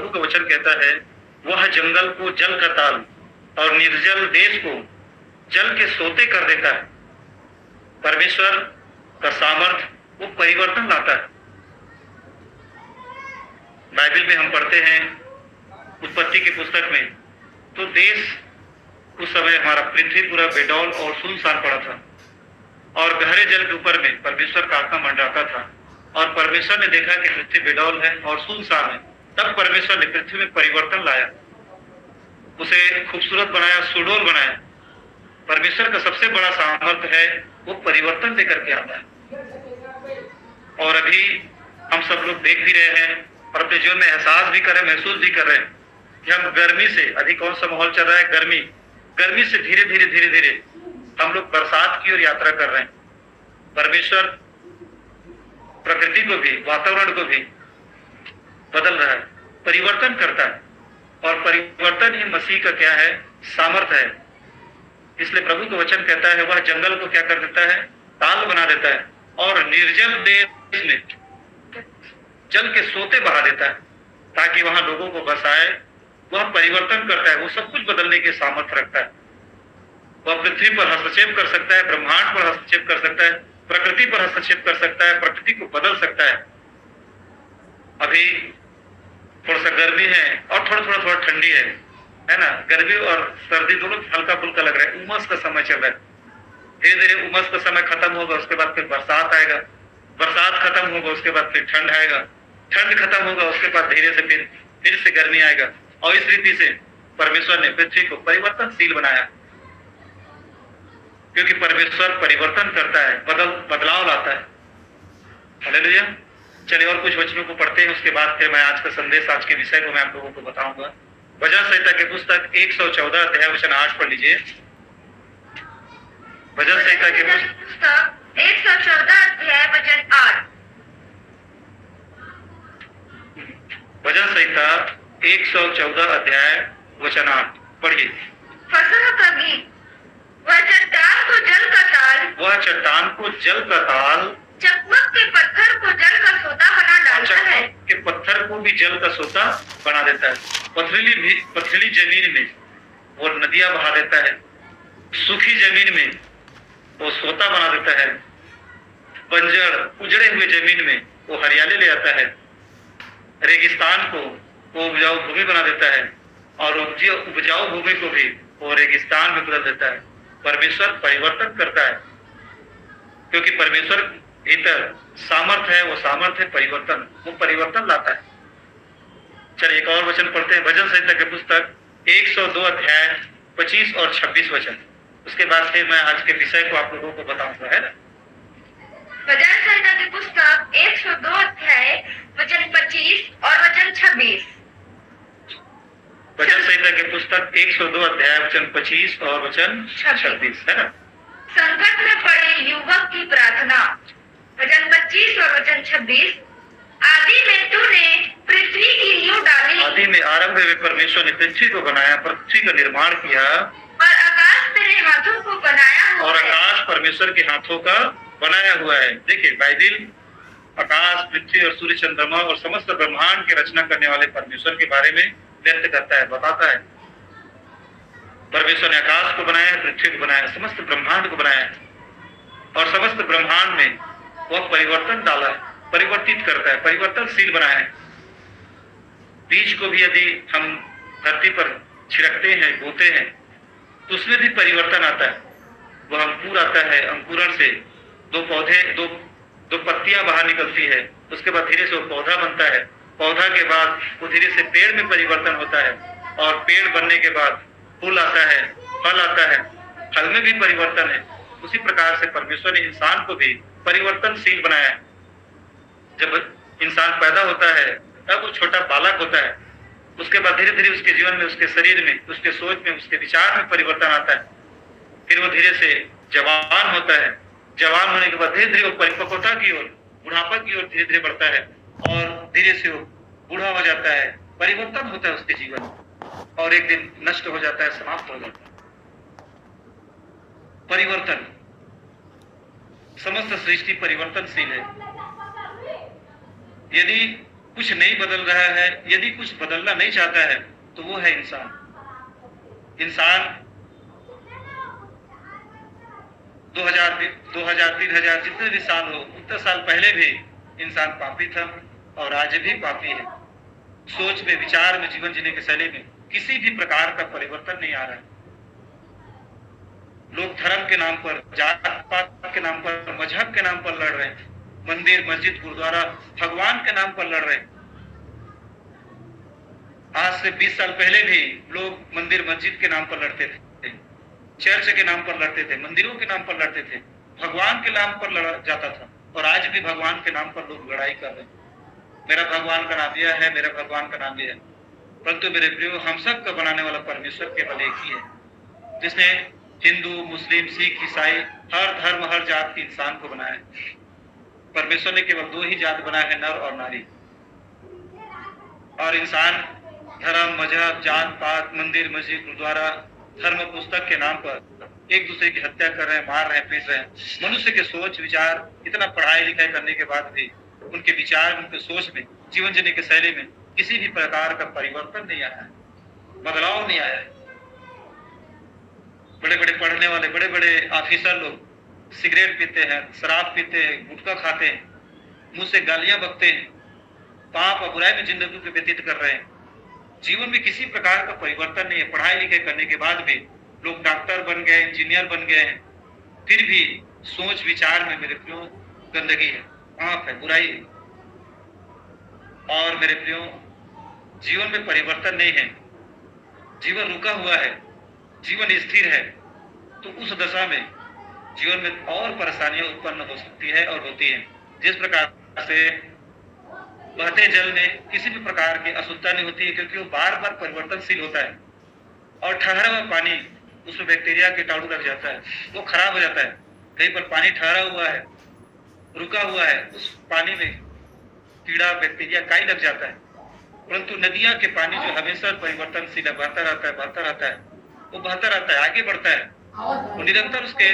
प्रभु का वचन कहता है, वह जंगल को जल का ताल और निर्जल देश को जल के सोते कर देता है। परमेश्वर का सामर्थ वो परिवर्तन लाता है। बाइबल में हम पढ़ते हैं उत्पत्ति की पुस्तक में, तो देश उस समय हमारा पृथ्वी पूरा बेडौल और सुनसान पड़ा था और गहरे जल के ऊपर में परमेश्वर का आत्मा मंडराता था और परमेश्वर ने देखा कि पृथ्वी बेडौल है और सुनसान है। तब परमेश्वर ने पृथ्वी में परिवर्तन लाया, उसे खूबसूरत बनाया, सुडौल बनाया। परमेश्वर का सबसे बड़ा सामर्थ्य है वो परिवर्तन लेकर के आता है। और अभी हम सब लोग देख भी रहे हैं और अपने जीवन में एहसास भी कर रहे हैं, महसूस भी कर रहे हैं कि हम गर्मी से, अभी कौन सा माहौल चल रहा है, गर्मी से धीरे धीरे हम लोग बरसात की ओर यात्रा कर रहे हैं। परमेश्वर प्रकृति को भी, वातावरण को भी बदल रहा है, परिवर्तन करता है और परिवर्तन ही मसीह का क्या है, सामर्थ्य है। इसलिए प्रभु का वचन कहता है, वह जंगल को क्या कर देता है, ताल बना देता है और निर्जल देश में जल के सोते बहा देता है ताकि वहां लोगों को बसाए। वह परिवर्तन करता है, वो सब कुछ बदलने के सामर्थ्य रखता है। वह पृथ्वी पर हस्तक्षेप कर सकता है, ब्रह्मांड पर हस्तक्षेप कर सकता है, प्रकृति पर हस्तक्षेप कर सकता है, प्रकृति को बदल सकता है। अभी थोड़ा सा गर्मी है और थोड़ा ठंडी है ना। गर्मी और सर्दी दोनों हल्का फुल्का लग रहा है, उमस का समय चल रहा है। धीरे धीरे उमस का समय खत्म होगा, उसके बाद फिर बरसात आएगा, बरसात खत्म होगा, उसके बाद फिर ठंड आएगा, ठंड खत्म होगा, उसके बाद धीरे से फिर से गर्मी आएगा। और इस रीति से परमेश्वर ने पृथ्वी को परिवर्तनशील बनाया, क्योंकि परमेश्वर परिवर्तन करता है, बदलाव लाता है। हालेलुया। चलिए और कुछ वचनों को पढ़ते हैं, उसके बाद फिर मैं आज का संदेश, आज के विषय को मैं आप लोगों को बताऊंगा। भजन संहिता के पुस्तक 114 अध्याय वचन 8 पढ़ लीजिए। भजन संहिता के पुस्तक 114 अध्याय वचन 8। भजन संहिता 114 अध्याय वचन 8 पढ़िए। फसलों का गीत, वह चट्टान को जल का ताल, वह चट्टान को जल का ताल, चकमक के पत्थर को जल का सोता बना डालता है। के पत्थर को भी जल का सोता बना देता है। पथरीली जमीन में वो नदियां बहा देता है, सूखी जमीन में वो सोता बना देता है, बंजर उजड़े हुए जमीन में वो हरियाली ले आता है, रेगिस्तान को वो उपजाऊ भूमि बना देता है और उपजाऊ भूमि को भी वो रेगिस्तान में बदल देता है। परमेश्वर परिवर्तन करता है, क्योंकि परमेश्वर भीतर सामर्थ्य है, वो सामर्थ्य परिवर्तन, वो परिवर्तन लाता है। चलिए एक और वचन पढ़ते हैं। भजन संहिता के पुस्तक 102 अध्याय 25 और 26 वचन, उसके बाद फिर मैं आज के विषय को आप लोगों को बताऊंगा, है ना। भजन संहिता की पुस्तक 102 अध्याय वचन 25 और वचन 26। भजन संहिता के पुस्तक 102 अध्याय वचन 25 और वचन 26, है ना। संकट में पड़े युवक की प्रार्थना, वचन 25 और वचन 26। आदि में तूने पृथ्वी की नींव डाली, आदि में आरंभ में परमेश्वर ने पृथ्वी को बनाया, पृथ्वी का निर्माण किया, और आकाश तेरे हाथों को बनाया हुआ और है। आकाश परमेश्वर के हाथों का बनाया हुआ है। देखिए बाइबल आकाश, पृथ्वी और सूर्य, चंद्रमा और समस्त ब्रह्मांड की रचना करने वाले परमेश्वर के बारे में व्यक्त करता है, बताता है। परमेश्वर ने आकाश को बनाया, पृथ्वी को बनाया, समस्त ब्रह्मांड को बनाया और समस्त ब्रह्मांड में वह परिवर्तन डाला है, परिवर्तित करता है, परिवर्तनशील बनाया है। बीज को भी यदि हम धरती पर छिड़कते हैं, बोते हैं, तो उसमें भी परिवर्तन आता है। वह अंकुर आता है, अंकुरण से दो पत्तियां बाहर निकलती है, उसके बाद धीरे से वो पौधा बनता है, पौधा के बाद वो धीरे से पेड़ में परिवर्तन होता है और पेड़ बनने के बाद फूल आता है, फल आता है, फल में भी परिवर्तन है। उसी प्रकार से परमेश्वर ने इंसान को भी परिवर्तनशील बनाया है। जब इंसान पैदा होता है तब वो छोटा बालक होता है, उसके बाद धीरे धीरे उसके जीवन में, उसके शरीर में, उसके सोच में, उसके विचार में परिवर्तन आता है। फिर वो धीरे से जवान होता है, जवान होने के बाद धीरे धीरे वो परिपक्वता की ओर, बुढ़ापा की ओर धीरे धीरे बढ़ता है और धीरे से वो बूढ़ा हो जाता है, परिवर्तन होता है उसके जीवन में और एक दिन नष्ट हो जाता है, समाप्त हो जाता है। परिवर्तन, समस्त सृष्टि परिवर्तनशील है। यदि कुछ नहीं बदल रहा है, यदि कुछ बदलना नहीं चाहता है तो वो है इंसान। इंसान 2000 3,000 जितने भी साल हो, उतने साल पहले भी इंसान पापी था और आज भी पापी है। सोच में, विचार में, जीवन जीने की शैली में किसी भी प्रकार का परिवर्तन नहीं आ रहा है। लोग धर्म के नाम पर, जात पात के नाम पर, मजहब के नाम पर लड़ रहे हैं। मंदिर, मस्जिद, गुरुद्वारा, भगवान के नाम पर लड़ रहे हैं। आज से 20 साल पहले भी लोग मंदिर, मस्जिद के नाम पर लड़ते थे, चर्च के नाम पर लड़ते थे, मंदिरों के नाम पर लड़ते थे, भगवान के नाम पर लड़ा जाता था। और आज भी भगवान के नाम पर लोग लड़ाई कर रहे हैं। मेरा भगवान का नाम यह है, मेरा भगवान का नाम यह है। परंतु मेरे प्रियो, हम सब का बनाने वाला परमेश्वर केवल एक ही है, जिसने हिंदू, मुस्लिम, सिख, ईसाई, हर धर्म, हर जात के इंसान को बनाया है। परमेश्वर ने केवल 2 ही जात बनाया है, नर और नारी। और इंसान धर्म, मजहब, जात पात, मंदिर, मस्जिद, गुरुद्वारा, धर्म पुस्तक के नाम पर एक दूसरे की हत्या कर रहे हैं, मार रहे हैं, पीट रहे हैं। मनुष्य के सोच विचार, इतना पढ़ाई लिखाई करने के बाद भी उनके विचार, उनके सोच में, जीवन जीने की शैली में किसी भी प्रकार का परिवर्तन नहीं आया है, बदलाव नहीं आया है। बड़े बड़े पढ़ने वाले, बड़े बड़े ऑफिसर लोग सिगरेट पीते हैं, शराब पीते हैं, गुटखा खाते हैं, मुंह से गालियां बकते हैं, पाप और बुराई में जिंदगी को व्यतीत कर रहे हैं। जीवन में किसी प्रकार का परिवर्तन नहीं है। पढ़ाई लिखाई करने के बाद भी लोग डॉक्टर बन गए, इंजीनियर बन गए हैं, फिर भी सोच विचार में मेरे प्रियो गंदगी है, पाप है, बुराई है। और मेरे प्रियो, जीवन में परिवर्तन नहीं है, जीवन रुका हुआ है, जीवन स्थिर है। तो उस दशा में जीवन में और परेशानियां उत्पन्न हो सकती है और होती है। जिस प्रकार से बहते जल में किसी भी प्रकार की अशुद्धता नहीं होती है, क्योंकि वो बार बार परिवर्तनशील होता है। और ठहरा हुआ पानी, उसमें बैक्टीरिया, कीटाणु लग जाता है, वो खराब हो जाता है। कहीं पर पानी ठहरा हुआ है, रुका हुआ है, उस पानी में कीड़ा, बैक्टीरिया, काई लग जाता है। परंतु नदियां के पानी जो हमेशा परिवर्तनशील है, बहता रहता है, बहता रहता है, वो बहता रहता है, आगे बढ़ता है। वो निरंतर उसके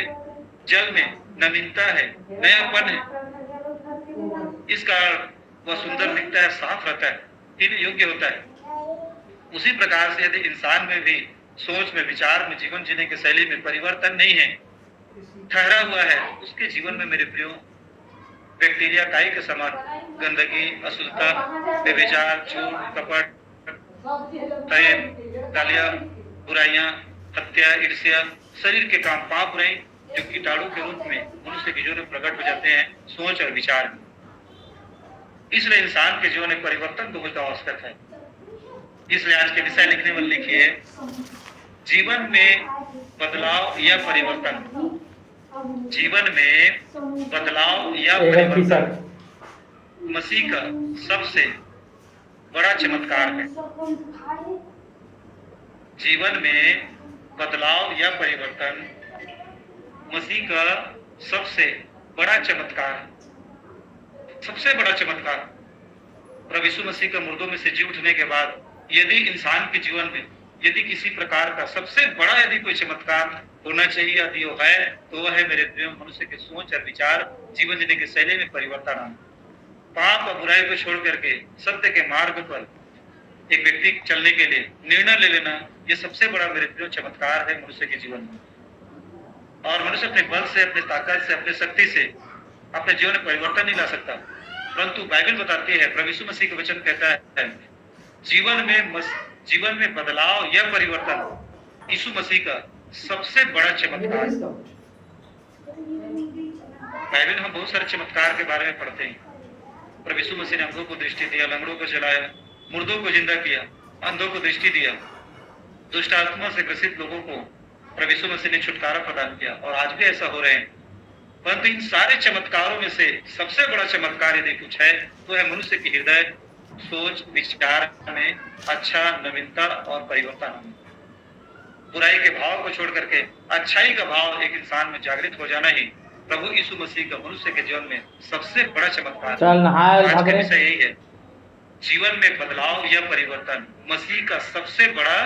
जल में नवीनता है, नयापन है। इस कारण वह सुंदर दिखता है, साफ रहता है, पीने योग्य होता है। उसी प्रकार से यदि इंसान में भी सोच में, विचार में, जीवन जीने की शैली में परिवर्तन नहीं है, ठहरा हुआ है, उसके जीवन में मेरे प्रियो बैक्टीरिया, काई के समान गंदगी, अशुद्धता, बेविचार, झूठ, कपट, प्रेम, गालियां, बुराइयां, हत्या, ईर्ष्या, शरीर के काम, पाप, बुराई जो कीटाणु के रूप में मनुष्य के जीवन में प्रकट हो जाते हैं सोच और विचार में। इसलिए इंसान के जीवन में परिवर्तन बहुत आवश्यक है। इसलिए आज के विषय लिखने वाले लिखिए, जीवन में बदलाव या परिवर्तन। जीवन में बदलाव या परिवर्तन मसीह का सबसे बड़ा चमत्कार है। जीवन में बदलाव या परिवर्तन मसीह का सबसे बड़ा चमत्कार है। सबसे बड़ा चमत्कार प्रभु यीशु मसीह का मुर्दों में से जी उठने के बाद यदि इंसान के जीवन में यदि किसी प्रकार का सबसे बड़ा यदि कोई चमत्कार होना चाहिए, यदि वो है, तो वह है मेरे प्रिय मनुष्य के सोच और विचार, जीवन जीने की शैली में परिवर्तन आना। पाप और बुराई को छोड़ करके सत्य के मार्ग पर एक व्यक्ति चलने के लिए निर्णय ले लेना, ये सबसे बड़ा मेरे प्रिय चमत्कार है मनुष्य के जीवन में। और मनुष्य अपने बल से, अपने ताकत से, अपने शक्ति से अपने जीवन में परिवर्तन नहीं ला सकता, परंतु बाइबल बताती है, प्रभु यीशु मसीह का वचन कहता है, जीवन में बदलाव या परिवर्तन यीशु मसीह का सबसे बड़ा चमत्कार। बाइबल हम बहुत सारे चमत्कार के बारे में पढ़ते हैं। प्रभु यीशु मसीह ने अंधों को दृष्टि दिया, लंगड़ों को चलाया, मुर्दों को जिंदा किया, अंधों को दृष्टि दिया, दुष्ट आत्मा से ग्रसित लोगों को प्रभु यीशु मसीह ने छुटकारा प्रदान किया, और आज भी ऐसा हो रहे हैं। परंतु इन सारे चमत्कारों में से सबसे बड़ा चमत्कार यदि कुछ है तो है मनुष्य की हृदय, सोच, विचार में अच्छा, नवीनता और परिवर्तन। बुराई के भाव को छोड़ करके अच्छाई का भाव एक इंसान में जागृत हो जाना ही प्रभु यीशु मसीह का मनुष्य के जीवन में सबसे बड़ा चमत्कार है। आज का विषय यही है, जीवन में बदलाव या परिवर्तन मसीह का सबसे बड़ा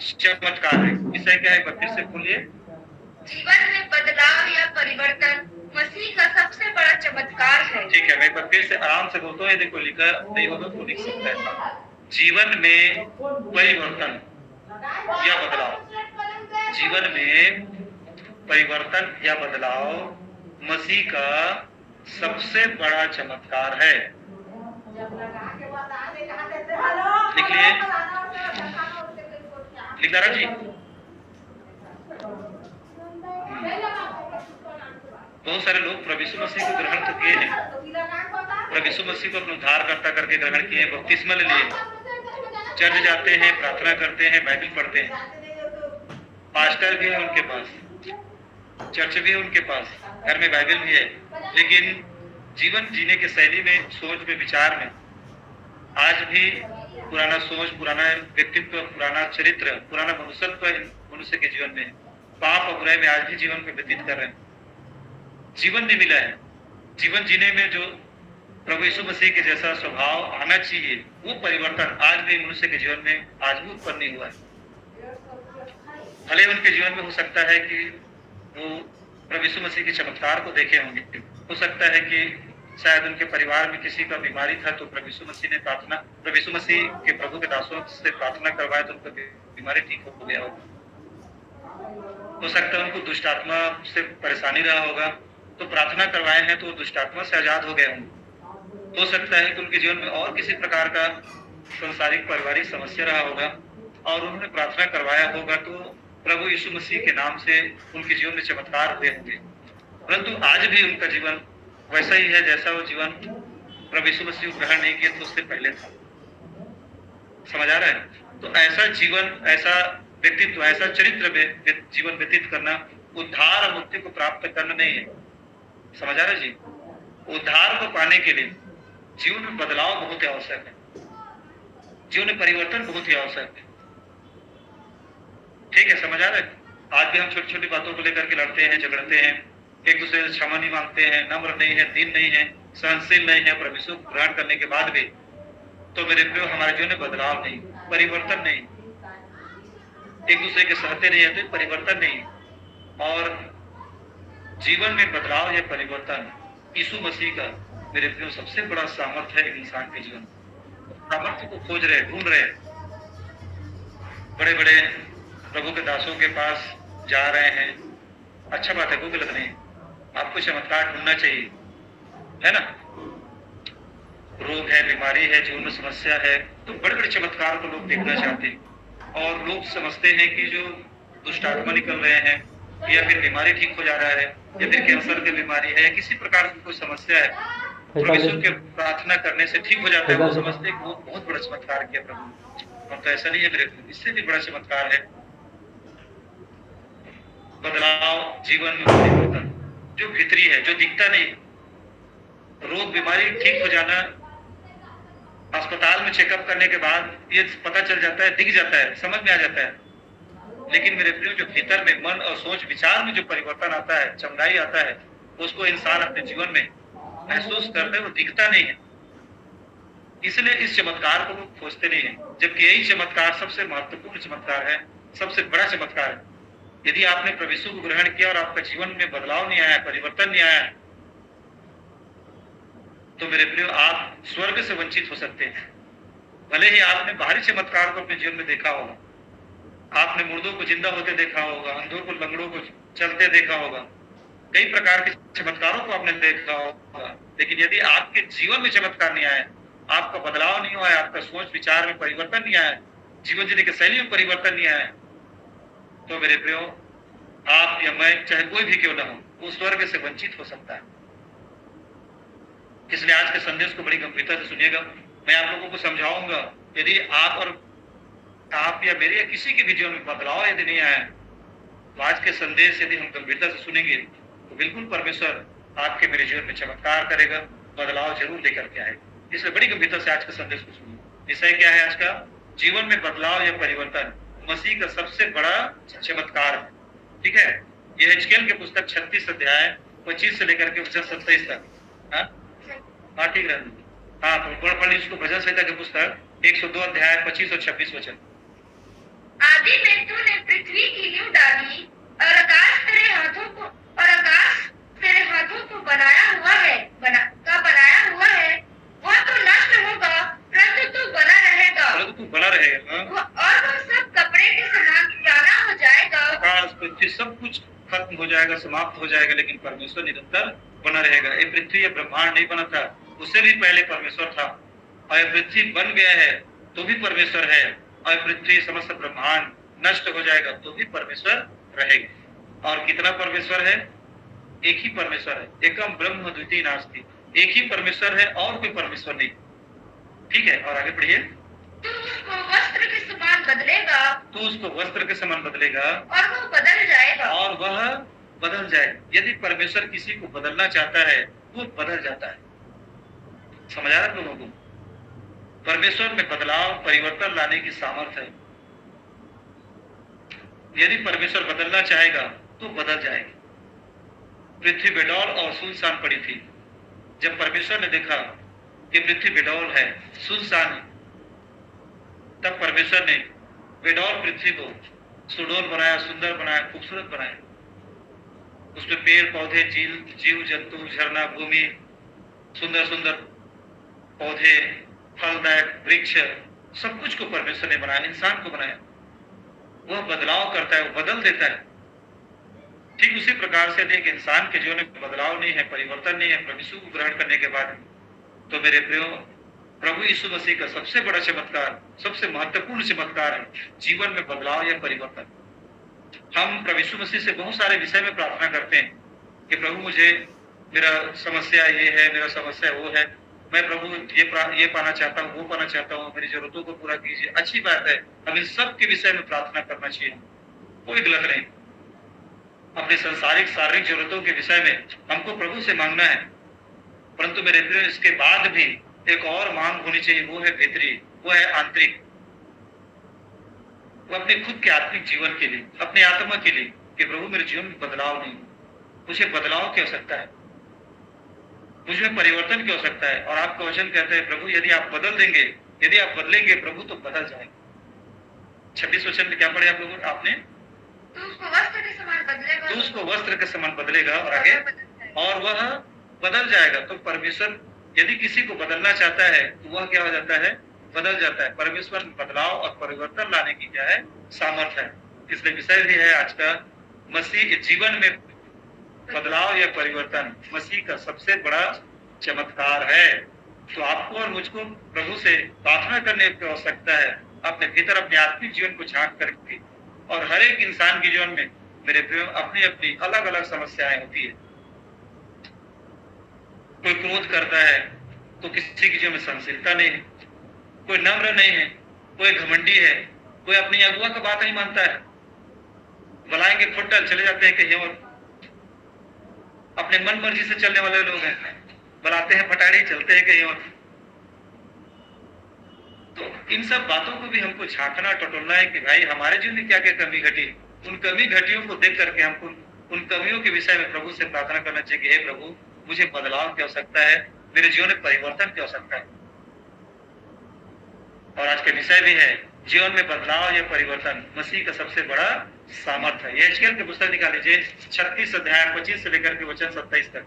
चमत्कार है। विषय क्या है, फिर से बोलिए। जीवन में बदलाव या परिवर्तन मसीह का सबसे बड़ा चमत्कार है। ठीक है, मैं एक बार फिर से आराम से बोलता हूँ, यदि कोई लिखा नहीं होगा तो लिख सकता है। जीवन में परिवर्तन या बदलाव, जीवन में परिवर्तन या बदलाव मसीह का सबसे बड़ा चमत्कार है। लिख लिए? लिख रहा जी? बहुत सारे लोग प्रभु यीशु मसीह को ग्रहण तो किए हैं, प्रभु यीशु मसीह को अपना उद्धारकर्ता करके ग्रहण किए, बपतिस्मा ले लिए, चर्च जाते हैं, प्रार्थना करते हैं, बाइबल पढ़ते हैं, पास्टर भी है उनके पास, चर्च भी है उनके पास, घर में बाइबल भी है, लेकिन जीवन जीने की शैली में, सोच में, विचार में आज भी पुराना सोच, पुराना व्यक्तित्व, पुराना चरित्र, पुराना मनुष्यत्व मनुष्य के जीवन में, पाप और बुराई में आज भी जीवन में व्यतीत कर रहे हैं। जीवन नहीं मिला है। जीवन जीने में जो प्रभु यीशु मसीह के जैसा स्वभाव आना चाहिए, वो परिवर्तन आज भी मनुष्य के जीवन में आज भी उत्पन्न नहीं हुआ है। भले उनके जीवन में हो सकता है कि वो प्रभु यीशु मसीह के चमत्कार को देखे होंगे, हो सकता है कि शायद उनके परिवार में किसी का बीमारी था तो प्रभु यीशु मसीह ने प्रभु यीशु मसीह के प्रभु के दासों से प्रार्थना करवाया तो उनका बीमारी ठीक हो गया होगा। हो सकता है उनको दुष्ट आत्मा से परेशानी रहा होगा तो प्रार्थना करवाए हैं तो दुष्ट आत्मा से आजाद हो गए होंगे। हो सकता है कि उनके जीवन में और किसी प्रकार का संसारिक पारिवारिक समस्या रहा होगा और उन्होंने प्रार्थना करवाया होगा तो प्रभु यीशु मसीह के नाम से उनके जीवन में चमत्कार हुए होंगे। परंतु आज भी उनका जीवन वैसा ही है जैसा वो जीवन प्रभु यीशु मसीह को ग्रहण नहीं किया तो उससे पहले था। समझ आ रहा है? तो ऐसा जीवन, ऐसा व्यक्तित्व, ऐसा चरित्र में जीवन व्यतीत करना उद्धार और मुक्ति को प्राप्त करना नहीं है। समझ आ रहा है जी? उद्धार को पाने के लिए जीवन में बदलाव बहुत ही आवश्यक है, जीवन में परिवर्तन बहुत ही आवश्यक है। ठीक है, समझ आ रहा है? आज भी हम छोटी छोटी बातों को लेकर के लड़ते हैं, झगड़ते हैं, एक दूसरे से क्षमा नहीं मांगते हैं, नम्र नहीं है, दीन नहीं है, सहनशील नहीं है प्रभु यीशु को ग्रहण करने के बाद भी, तो मेरे प्रिय हमारे जीवन में बदलाव नहीं, परिवर्तन नहीं, एक दूसरे के सहते नहीं है तो परिवर्तन नहीं। और जीवन में बदलाव या परिवर्तन यीशु मसीह का मेरे प्रिय सबसे बड़ा सामर्थ्य है। इंसान के जीवन सामर्थ्य को खोज रहे, ढूंढ रहे, बड़े बड़े प्रभु के दासों के पास जा रहे हैं, अच्छा बात है, कोई गलत नहीं। आपको चमत्कार ढूंढना चाहिए, है ना? रोग है, बीमारी है, जीवन में समस्या है, तो बड़े बड़े चमत्कार को लोग देखना चाहते हैं और लोग समझते हैं कि जो दुष्ट आत्मा निकल रहे हैं या फिर बीमारी ठीक हो जा रहा है या फिर कैंसर की बीमारी है या किसी प्रकार की कोई समस्या है, परमेश्वर के प्रार्थना करने से ठीक हो जाता है। वो समझते हैं कि वो बहुत बड़ा चमत्कार किया प्रभु, और तो ऐसा नहीं है मेरे, इससे भी बड़ा चमत्कार है बदलाव, जीवन में परिवर्तन जो भीतरी है, जो दिखता नहीं। रोग बीमारी ठीक हो जाना, अस्पताल में चेकअप करने के बाद ये पता चल जाता है, दिख जाता है, समझ में आ जाता है, लेकिन मेरे प्रियो जो भीतर में मन और सोच विचार में जो परिवर्तन आता है, चंगाई आता है, उसको इंसान अपने जीवन में महसूस करता है, वो दिखता नहीं है। इसलिए इस चमत्कार को लोग खोजते नहीं है, जबकि यही चमत्कार सबसे महत्वपूर्ण चमत्कार है, सबसे बड़ा चमत्कार है। यदि आपने प्रभु यीशु को ग्रहण किया और आपका जीवन में बदलाव नहीं आया, परिवर्तन नहीं आया, तो मेरे प्रियो आप स्वर्ग से वंचित हो सकते हैं। भले ही आपने बाहरी चमत्कार को अपने जीवन में देखा होगा, आपने मुर्दों को जिंदा होते देखा होगा, अंधों को, लंगड़ों को चलते देखा होगा, कई प्रकार के चमत्कारों को आपने देखा होगा, लेकिन यदि आपके जीवन में चमत्कार नहीं आया, आपका बदलाव नहीं हुआ है, आपका सोच विचार में परिवर्तन नहीं आया, जीवन जीने की शैली में परिवर्तन नहीं आया, तो मेरे प्रियो आप या मैं, चाहे कोई भी क्यों ना हो, वो स्वर्ग से वंचित हो सकता है। इसलिए आज के संदेश को बड़ी गंभीरता से सुनिएगा। मैं आप लोगों को समझाऊंगा, यदि आप या मेरे या किसी के भी जीवन में बदलाव यदि नहीं आया, तो आज के संदेश यदि हम गंभीरता से सुनेंगे तो बिल्कुल परमेश्वर आपके मेरे जीवन में चमत्कार करेगा, बदलाव जरूर लेकर के आएगा। इसलिए बड़ी गंभीरता से आज के संदेश को सुनिए। विषय क्या है आज का? जीवन में बदलाव या परिवर्तन मसीह का सबसे बड़ा चमत्कार है। ठीक है, यह हिजकिय्याह के पुस्तक 36 अध्याय 25 से लेकर के 27 तक। हाँ ठीक है, हाँ पढ़ लीजिए इसको। भजन संहिता की पुस्तक 102 अध्याय 25 और 26 वचन। आदि में तूने पृथ्वी की नींव डाली और आकाश तेरे हाथों को बनाया हुआ है वह तो नष्ट होगा, परंतु तू बना रहेगा। परंतु तू बना रहेगा। और वह सब कपड़े के समान पुराना हो जाएगा। आकाश पृथ्वी सब कुछ खत्म हो जाएगा, समाप्त हो जाएगा, लेकिन परमेश्वर निरंतर बना रहेगा। ये पृथ्वी, ये ब्रह्मांड नहीं बना था, उससे भी पहले परमेश्वर था। और ये पृथ्वी बन गया है तो भी परमेश्वर है, और पृथ्वी समस्त ब्रह्मांड नष्ट हो जाएगा तो भी परमेश्वर रहेगा। और कितना परमेश्वर है? एक ही परमेश्वर है। एकम ब्रह्म द्वितीय नास्ति। एक ही परमेश्वर है और कोई परमेश्वर नहीं। ठीक है, और आगे पढ़िए। तू उसको वस्त्र के समान बदलेगा। तू उसको वस्त्र के समान बदलेगा और वह बदल जाएगा। और वह बदल जाए। यदि परमेश्वर किसी को बदलना चाहता है वो बदल जाता है। समझ आ रहा है लोगों को? परमेश्वर में बदलाव, परिवर्तन लाने की सामर्थ्य है। यदि परमेश्वर बदलना चाहेगा तो बदल जाएगी। पृथ्वी बेडौल और सुनसान पड़ी थी। जब परमेश्वर ने देखा कि पृथ्वी बेडौल है, सुनसान है, तब परमेश्वर ने बेडौल पृथ्वी को सुडौल बनाया, सुंदर बनाया, खूबसूरत बनाया। उसमें पेड़ पौधे, जीव जंतु, झरना, भूमि, सुंदर सुंदर पौधे, फलदायक वृक्ष, सब कुछ को परमेश्वर ने बनाया। इंसान को बनाया। वह बदलाव करता है, वो बदल देता है। ठीक उसी प्रकार से एक इंसान के जीवन में बदलाव नहीं है, परिवर्तन नहीं है प्रभु यीशु को ग्रहण करने के बाद, तो मेरे प्रियो, प्रभु यीशु मसीह का सबसे बड़ा चमत्कार, सबसे महत्वपूर्ण चमत्कार है जीवन में बदलाव या परिवर्तन। हम प्रभु यीशु मसीह से बहुत सारे विषय में प्रार्थना करते हैं कि प्रभु मुझे, मेरा समस्या ये है, मेरा समस्या वो है, मैं प्रभु ये पाना चाहता हूँ, वो पाना चाहता हूँ, मेरी जरूरतों को पूरा कीजिए। अच्छी बात है, हम इन सब के विषय में प्रार्थना करना चाहिए, कोई गलत नहीं। अपनी संसारिक शारीरिक जरूरतों के विषय में हमको प्रभु से मांगना है, परंतु मेरे प्रिय, इसके बाद भी एक और मांग होनी चाहिए, वो है भीतरी, वो है आंतरिक। वो अपने खुद के आत्मिक जीवन के लिए, अपने आत्मा के लिए, कि प्रभु मेरे जीवन में बदलाव नहीं, मुझे बदलाव की आवश्यकता है, मुझमें परिवर्तन की आवश्यकता है। और आपका वचन कहता है प्रभु यदि आप बदल देंगे, यदि आप बदलेंगे प्रभु तो बदल जाएंगे। 26 वचन में क्या पढ़े आप लोगों? आपने तू उसको वस्त्र के समान बदलेगा। तू उसको वस्त्र के समान बदलेगा, और आगे, और वह बदल जाएगा। तो परमेश्वर यदि किसी को बदलना चाहता है तो वह क्या हो जाता है? बदल जाता है। परमेश्वर में बदलाव और परिवर्तन लाने की क्या है? सामर्थ्य है। इसलिए विषय भी है आज का, मसीह जीवन में बदलाव या परिवर्तन मसीह का सबसे बड़ा चमत्कार है। तो आपको और मुझको प्रभु से प्रार्थना करने की आवश्यकता है, अपने भीतर अपने आत्मिक जीवन को झांक करके। और हर एक इंसान के जीवन में मेरे प्रिय अपनी अपनी अलग अलग समस्याएं होती है। कोई क्रोध करता है तो किसी के जीवन में सहनशीलता नहीं है, कोई नम्र नहीं है, कोई घमंडी है, कोई अपनी अगुआ का बात नहीं मानता है, बुलाएंगे फुटल चले जाते हैं कहीं और। अपने मन मर्जी से चलने वाले लोग हैं, बुलाते हैं फटाड़ी, चलते हैं कहीं और। तो इन सब बातों को भी हमको झांकना टटोलना है कि भाई हमारे जीवन में क्या क्या कमी घटी। उन कमी घटियों को देख करके हमको उन कमियों के विषय में प्रभु से प्रार्थना करना चाहिए कि हे प्रभु मुझे बदलाव की आवश्यकता है, मेरे जीवन में परिवर्तन की आवश्यकता है। और आज का विषय भी है जीवन में बदलाव या परिवर्तन मसीह का सबसे बड़ा सामर्थ्य है। यहेजकेल की पुस्तक निकाल लीजिए, 36 अध्याय 25 से लेकर के वचन 27 तक।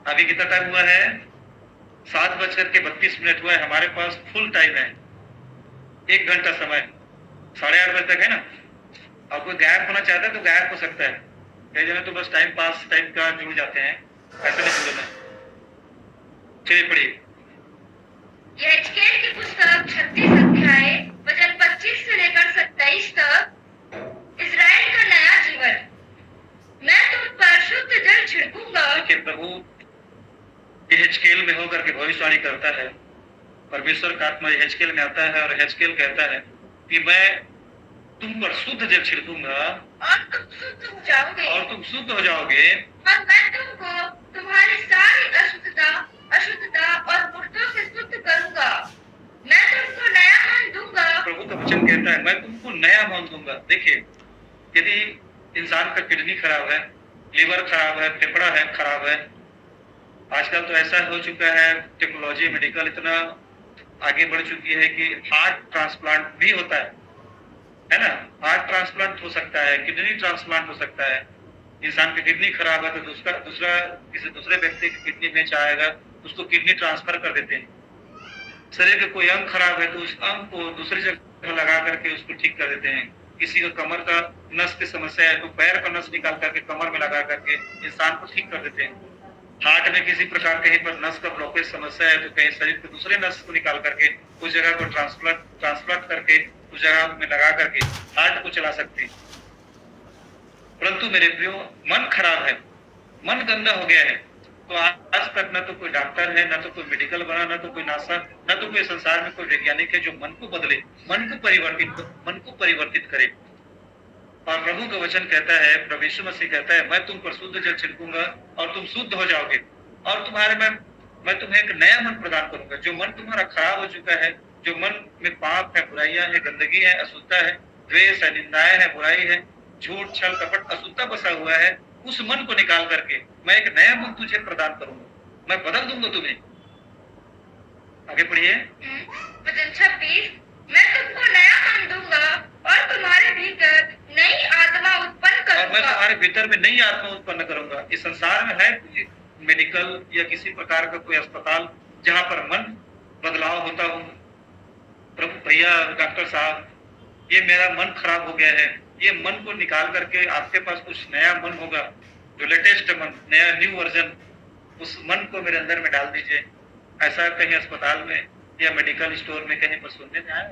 अभी कितना टाइम हुआ है? 7:32 हुआ है। हमारे पास फुल टाइम है, 1 घंटा समय, 8:30 बजे तक है ना। अब कोई गायब होना चाहता है तो गायब हो सकता है, कई जने तो बस टाइम पास टाइम का जुड़ जाते हैं, ऐसा नहीं जुड़ना। चलिए पढ़िए। यहेजकेल की पुस्तक 36 अध्याय वचन 25 से लेकर 27 तक। इजराइल का नया जीवन। मैं तुम पर शुद्ध जल छिड़कूंगा। देखिए प्रभु यहेजकेल में होकर के भविष्यवाणी करता है। परमेश्वर का आत्मा यहेजकेल में आता है और यहेजकेल कहता है कि मैं तुम पर शुद्ध जल छिड़कूंगा और तुम शुद्ध हो जाओगे। और तुम शुद्ध हो जाओगे। और मैं तुमको तुम्हारी सारी अशुद्धता और मूर्तों से शुद्ध करूंगा। मैं तुमको नया मन दूंगा। प्रभु का वचन कहता है मैं तुमको नया मन दूंगा। देखिए यदि इंसान का किडनी खराब है, लीवर खराब है, फेफड़ा है खराब है, आजकल तो ऐसा हो चुका है, टेक्नोलॉजी मेडिकल इतना आगे बढ़ चुकी है कि हार्ट ट्रांसप्लांट भी होता है ना। हार्ट ट्रांसप्लांट हो सकता है, किडनी ट्रांसप्लांट हो सकता है, इंसान की किडनी खराब है तो दूसरा दूसरा किसी दूसरे व्यक्ति की किडनी में चाहेगा, उसको किडनी ट्रांसफर कर देते हैं। शरीर का कोई अंग खराब है तो उस अंग को दूसरी जगह लगा करके उसको ठीक कर देते हैं। किसी को कमर का नस की समस्या है तो पैर का नस निकाल करके कमर में लगा करके इंसान को ठीक कर देते हैं। हार्ट में किसी प्रकार कहीं पर नस का ब्लॉकेज समस्या है तो कहीं शरीर के दूसरे नस को निकाल करके उस जगह को ट्रांसप्लांट करके उस जगह में लगा करके हार्ट को चला सकते हैं। परंतु मेरे प्रियो, मन खराब है, मन गंदा हो गया है, तो आज तक ना तो कोई डॉक्टर है, ना तो कोई मेडिकल बना, ना तो कोई नासा, ना तो कोई संसार में कोई वैज्ञानिक है जो मन को बदले, मन को परिवर्तित करे। और प्रभु का वचन कहता है, प्रभु यीशु मसीह कहता है, मैं तुम पर शुद्ध जल छिड़कूंगा और तुम शुद्ध हो जाओगे और तुम्हारे मैं तुम्हें एक नया मन प्रदान करूंगा। जो मन तुम्हारा खराब हो चुका है, जो मन में पाप है, बुराइयां है, गंदगी है, अशुद्धता है, द्वेष है, निंदाएं है, बुराई है, झूठ छल कपट अशुद्धता बसा हुआ है, उस मन को निकाल करके मैं एक नया मन तुझे प्रदान करूंगा, मैं बदल दूंगा तुम्हें। आगे पढ़िए। वचन 26, मैं तुमको नया मन दूंगा और तुम्हारे भीतर नई आत्मा उत्पन्न और मैं करूंगा। तुम्हारे भीतर में नई आत्मा उत्पन्न करूंगा। इस संसार में है कोई मेडिकल या किसी प्रकार का कोई अस्पताल जहां पर मन बदलाव होता हो? प्रभु भैया डॉक्टर साहब, ये मेरा मन खराब हो गया है, ये मन को निकाल करके आपके पास कुछ नया मन होगा, जो लेटेस्ट मन, नया न्यू वर्जन, उस मन को मेरे अंदर में डाल दीजिए। ऐसा कहीं अस्पताल में या मेडिकल स्टोर में कहीं पर सुनने में आया?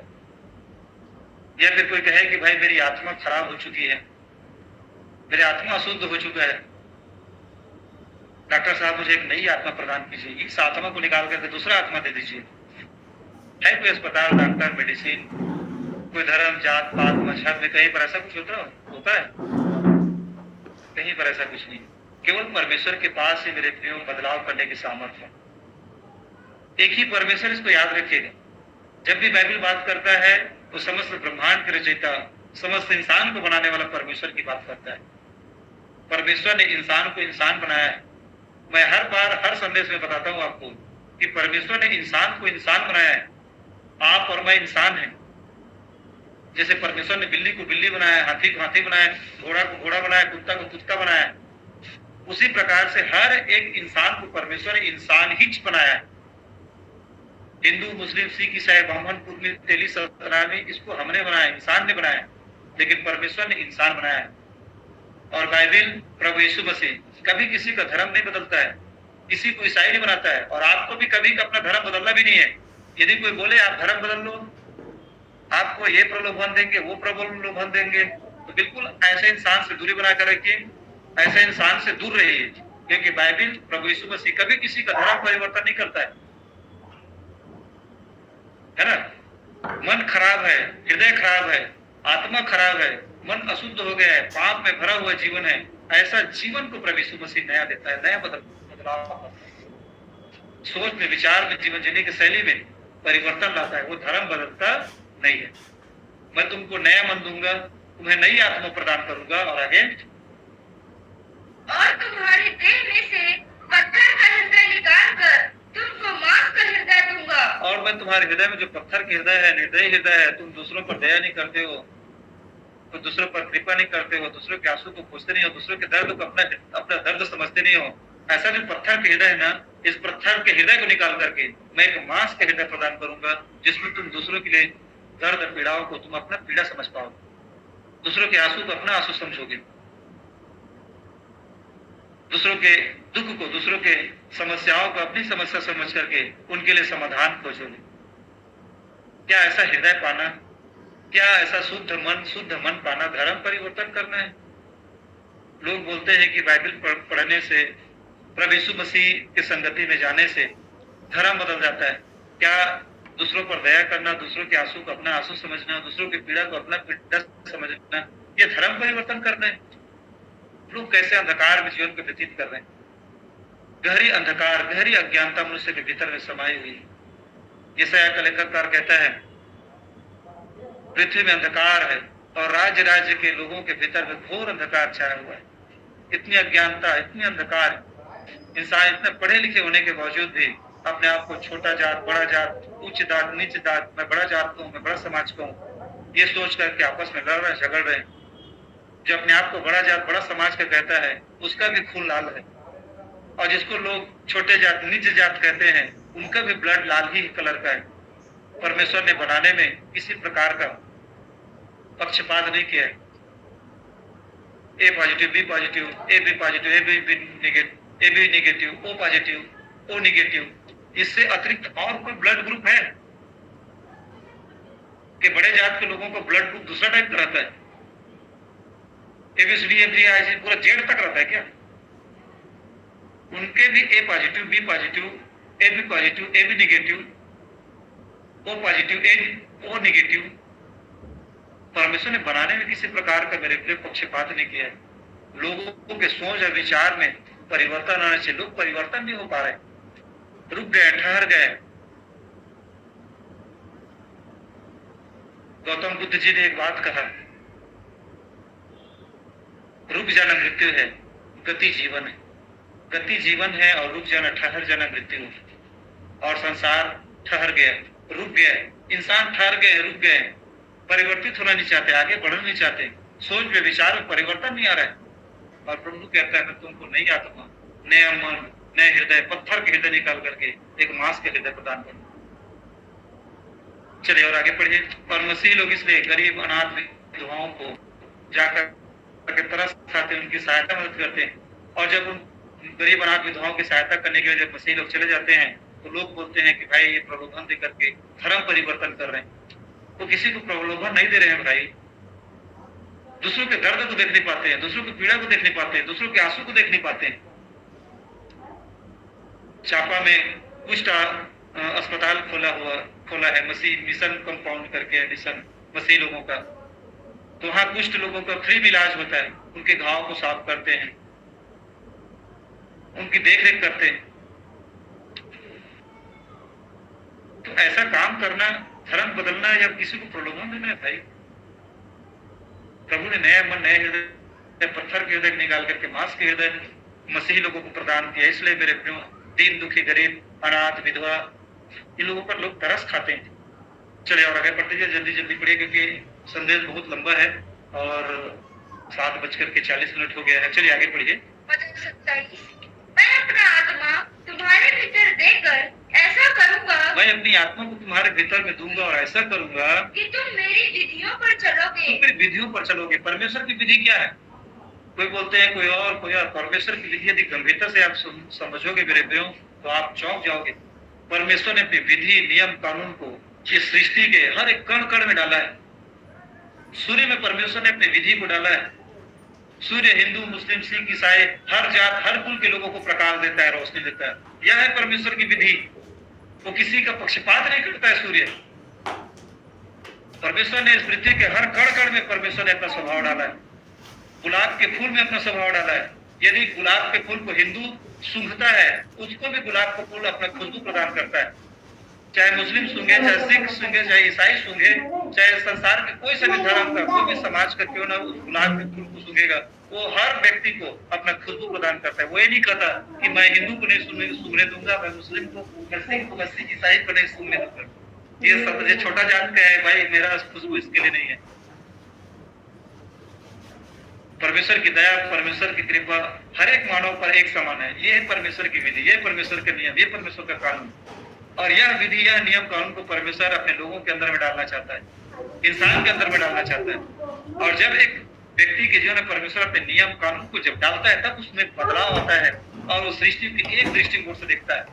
या फिर कोई कहे कि भाई मेरी आत्मा खराब हो चुकी है, मेरी आत्मा अशुद्ध हो चुका है, डॉक्टर साहब मुझे एक नई आत्मा प्रदान कीजिए, इस आत्मा को निकाल करके दूसरा आत्मा दे दीजिए। है कोई अस्पताल, डॉक्टर, मेडिसिन, कोई धर्म, जात पात, मजहब में कहीं पर ऐसा कुछ होता है? कहीं पर ऐसा कुछ नहीं। केवल परमेश्वर के पास ही मेरे प्रियो बदलाव करने की सामर्थ्य है। एक ही परमेश्वर, इसको याद रखिएगा। जब भी बाइबल बात करता है तो समस्त ब्रह्मांड के रचयिता, समस्त इंसान को बनाने वाला परमेश्वर की बात करता है। परमेश्वर ने इंसान को इंसान बनाया है। मैं हर बार हर संदेश में बताता हूं आपको कि परमेश्वर ने इंसान को इंसान बनाया है। आप और मैं इंसान हैं। जैसे परमेश्वर ने बिल्ली को बिल्ली बनाया, हाथी को हाथी बनाया, घोड़ा को घोड़ा बनाया, कुत्ता को कुत्ता बनाया, उसी प्रकार से हर एक इंसान को परमेश्वर ने इंसान ही बनाया है। हिंदू, मुस्लिम, सिख, ईसाई, ब्राह्मण, कुर्मी, तेली, सतनामी, इसको हमने बनाया, इंसान ने बनाया, लेकिन परमेश्वर ने इंसान बनाया है। और बाइबल, प्रभु यीशु मसीह कभी किसी का धर्म नहीं बदलता है, किसी को ईसाई नहीं बनाता है, और आपको भी कभी अपना धर्म बदलना भी नहीं है। यदि कोई बोले आप धर्म बदल लो, आपको ये प्रलोभन देंगे, वो प्रलोभन देंगे, तो बिल्कुल ऐसे इंसान से दूरी बना कर रखिए, ऐसे इंसान से दूर रहिए, क्योंकि बाइबल, प्रभु यीशु मसीह कभी किसी का धर्म परिवर्तन नहीं करता है ना। मन खराब है, हृदय खराब है, आत्मा खराब है, मन अशुद्ध हो गया है, पाप में भरा हुआ जीवन है, ऐसा जीवन को प्रभु यीशु मसीह नया देता है, नया बदलाव, सोच में, विचार में, जीवन जीने की शैली में परिवर्तन लाता है। वो धर्म बदलता नहीं है। मैं तुमको नया मन दूंगा, तुम्हें नई आत्मा प्रदान करूंगा। और आगे, और तुम्हारे देह में से पत्थर का हृदय निकाल कर तुमको मांस का हृदय दूंगा। और मैं तुम्हारे हृदय में जो पत्थर के हृदय है, निर्दयी हृदय है, तुम दूसरों पर दया नहीं करते हो, तो दूसरों पर कृपा नहीं करते हो, दूसरों के आंसू को खोजते नहीं हो, दूसरों के दर्द को अपना दर्द समझते नहीं हो, ऐसा जो पत्थर के हृदय है ना, इस पत्थर के हृदय को निकाल करके मैं एक मांस के हृदय प्रदान करूंगा, जिसमें तुम दूसरों के लिए दर्द और पीड़ाओं को तुम अपना पीड़ा समझ पाओ, दूसरों के आंसू को अपना आंसू समझोगे, दूसरों के दुख को, दूसरों के समस्याओं को अपनी समस्या समझ करके उनके लिए समाधान खोजोगे। क्या ऐसा हृदय पाना, क्या ऐसा शुद्ध मन पाना धर्म परिवर्तन करना है? लोग बोलते हैं कि बाइबल पढ़ने से, प्रभु यीशु मसीह की संगति में जाने से धर्म बदल जाता है। क्या दूसरों पर दया करना, दूसरों के आंसू को अपना आंसू समझना, दूसरों की पीड़ा को अपना पीड़ा समझना, ये धर्म परिवर्तन करना है? लोग कैसे अंधकार में जीवन को व्यतीत कर रहे हैं। गहरी अंधकार, गहरी अज्ञानता मनुष्य के भीतर में समाई हुई है। यशायाह का लेखककार कहता है, पृथ्वी में अंधकार है और राज्य के लोगों के भीतर में घोर अंधकार छाया हुआ है। इतनी अज्ञानता, इतनी अंधकार, इंसान इतने पढ़े लिखे होने के बावजूद भी अपने आप को छोटा जात, बड़ा जात, उच्च जात, नीच जात, मैं बड़ा जात का हूँ, मैं बड़ा समाज का हूँ, ये सोच करके आपस में लड़ रहे, झगड़ रहे। जो अपने आप को बड़ा जात बड़ा समाज का कहता है, उसका भी खून लाल है। और जिसको लोग छोटे जात नीच जात कहते हैं, उनका भी ब्लड लाल ही कलर का है। परमेश्वर ने बनाने में किसी प्रकार का पक्षपात नहीं किया है। A positive, B positive, A B positive, A B negative, O positive, O negative. इससे अतिरिक्त और कोई ब्लड ग्रुप है कि बड़े जात के लोगों को ब्लड ग्रुप दूसरा टाइप का रहता है? एबीसीडी एफजी पूरा जेड तक रहता है क्या? उनके भी A positive, B positive, A B positive, A B negative, O positive, O negative. परमेश्वर ने बनाने में किसी प्रकार का मेरे प्रिय पक्षपात नहीं किया है। लोगों के सोच और विचार में परिवर्तन आने से लोग परिवर्तन नहीं हो पा रहे, रुक गए, ठहर गए। गौतम बुद्ध जी ने एक बात कहा, रुक जाना मृत्यु है, गति जीवन है। गति जीवन है और रुक जाना, ठहर जाना मृत्यु है। और संसार ठहर गया, रुक गया, इंसान ठहर गए, रुक गए, परिवर्तित होना नहीं चाहते, आगे बढ़ना नहीं चाहते, सोच में विचार में परिवर्तन नहीं आ रहा है। और प्रभु कहता है मैं तुमको नई आत्मा, नया मन, नए हृदय, पत्थर के हृदय निकाल करके एक मांस के हृदय प्रदान करूं। चलिए और आगे पढ़िए। और मसीह लोग इसलिए गरीब अनाथ विधवाओं को जाकर के तरस खाते, उनकी सहायता मदद करते हैं। और जब उन गरीब अनाथ विधवाओं की सहायता करने के लिए जब मसीह लोग चले जाते हैं, तो लोग बोलते हैं कि भाई ये प्रलोभन दे करके धर्म परिवर्तन कर रहे हैं। वो किसी को प्रलोभन नहीं दे रहे हैं भाई, दूसरों के दर्द को देख नहीं पाते हैं, दूसरों की पीड़ा को देख नहीं पाते हैं, दूसरों के आंसू को देख नहीं पाते हैं। चापा में कुष्ठ अस्पताल खोला है मसीह मिशन कंपाउंड करके, मिशन मसीह लोगों का। तो वहां कुष्ठ लोगों का फ्री इलाज होता है, उनके घाव को साफ करते हैं, उनकी देखरेख करते हैं। तो ऐसा काम करना, धर्म बदलना या किसी को प्रलोभन देना है भाई। प्रभु ने नया मन, नए हृदय, पत्थर के हृदय निकाल करके मांस के हृदय मसीह लोगों को प्रदान किया। इसलिए मेरे प्रियो, दीन दुखी, गरीब, अनाथ, विधवा, इन लोगों पर लोग तरस खाते हैं। चलिए और आगे बढ़ते जाइए, जल्दी जल्दी पढ़िए क्योंकि संदेश बहुत लंबा है और 7:40 हो गया है। चलिए आगे पढ़िए। वचन 27, मैं अपना आत्मा तुम्हारे भीतर देकर ऐसा करूंगा, मैं अपनी आत्मा को तुम्हारे भीतर में दूंगा और ऐसा करूंगा कि तुम मेरी विधियों पर चलोगे। तुम मेरी विधियों पर चलोगे। परमेश्वर की विधि क्या है? कोई बोलते हैं कोई और, कोई और। परमेश्वर की विधि यदि गंभीरता से आप समझोगे मेरे प्रियो, तो आप चौंक जाओगे। परमेश्वर ने अपनी विधि, नियम, कानून को इस सृष्टि के हर एक कण कण में डाला है। सूर्य में परमेश्वर ने अपनी विधि को डाला है। सूर्य हिंदू, मुस्लिम, सिख, ईसाई, हर जात, हर कुल के लोगों को प्रकाश देता है, रोशनी देता है। यह है परमेश्वर की विधि। वो किसी का पक्षपात नहीं करता है। सूर्य, परमेश्वर ने इस पृथ्वी के हर कण कण में परमेश्वर ने अपना स्वभाव डाला है। गुलाब के फूल में अपना स्वभाव डाला है। यदि गुलाब के फूल को हिंदू सूंघता है, उसको भी गुलाब का फूल अपना खुशबू प्रदान करता है। चाहे मुस्लिम सूंघे, चाहे सिख सूंघे, चाहे ईसाई सूंघे, चाहे संसार के कोई से भी धर्म का, कोई भी समाज का क्यों ना उस गुलाब के फूल को सूंघेगा, वो हर व्यक्ति को अपना खुशबू प्रदान करता है। वो ये नहीं कहता कि मैं हिंदू को नहीं सूंघने दूंगा, मैं मुस्लिम को, मैं सिख को, मैं ईसाई को नहीं सूंघने दूंगा। ये सब ये छोटा जात का है भाई, मेरा खुशबू इसके लिए नहीं है। परमेश्वर की दया, परमेश्वर की कृपा हर एक मानव पर एक समान है। ये है परमेश्वर की विधि, ये परमेश्वर के नियम, ये परमेश्वर का कानून। और यह विधि, यह नियम कानून को परमेश्वर अपने लोगों के अंदर में डालना चाहता है, इंसान के अंदर में डालना चाहता है। और जब एक व्यक्ति के जीवन में परमेश्वर अपने नियम कानून को जब डालता है, तब उसमें बदलाव आता है और वो सृष्टि की एक दृष्टिकोण से देखता है।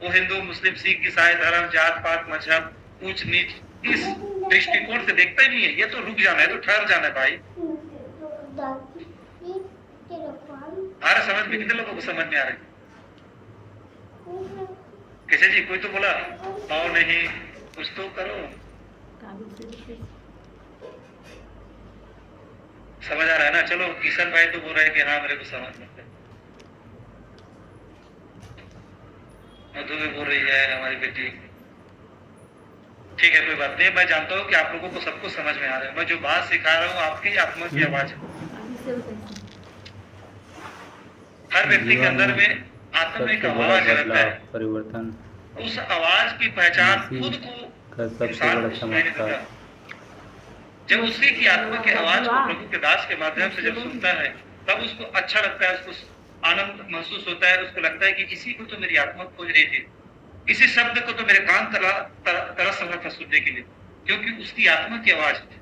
वो हिंदू, मुस्लिम, सिख, ईसाई, धर्म, जात पात, मजहब, ऊंच नीच, इस दृष्टिकोण से देखता ही नहीं है। ये तो रुक जाना है, तो ठहर जाना है भाई। हमारे समझ में कितने लोगों को समझ में आ रहा है? कैसे जी? कोई तो बोला आओ नहीं, कुछ तो करो। समझ आ रहा है ना? चलो किशन भाई तो बोल रहे हैं कि हाँ मेरे को समझ में। मधु भी बोल रही है हमारी बेटी। ठीक है, कोई बात नहीं। मैं जानता हूँ कि आप लोगों को सबको समझ में आ रहा है। मैं जो बात सिखा रहा हूँ आपकी आत्मा की आवाज है। हर व्यक्ति के अंदर में आत्मा में एक आवाज रहता है, परिवर्तन। उस आवाज की पहचान खुद को सबसे बड़ा चमत्कार जब उसी की आत्मा की आवाज को प्रभु के दास के माध्यम से जब सुनता है, तब उसको अच्छा लगता है, उसको आनंद महसूस होता है, उसको लगता है कि इसी को तो मेरी आत्मा खोज रही थी, इसी शब्द को तो मेरे कान तरस रहा था सुनने के लिए, क्योंकि उसकी आत्मा की आवाज है।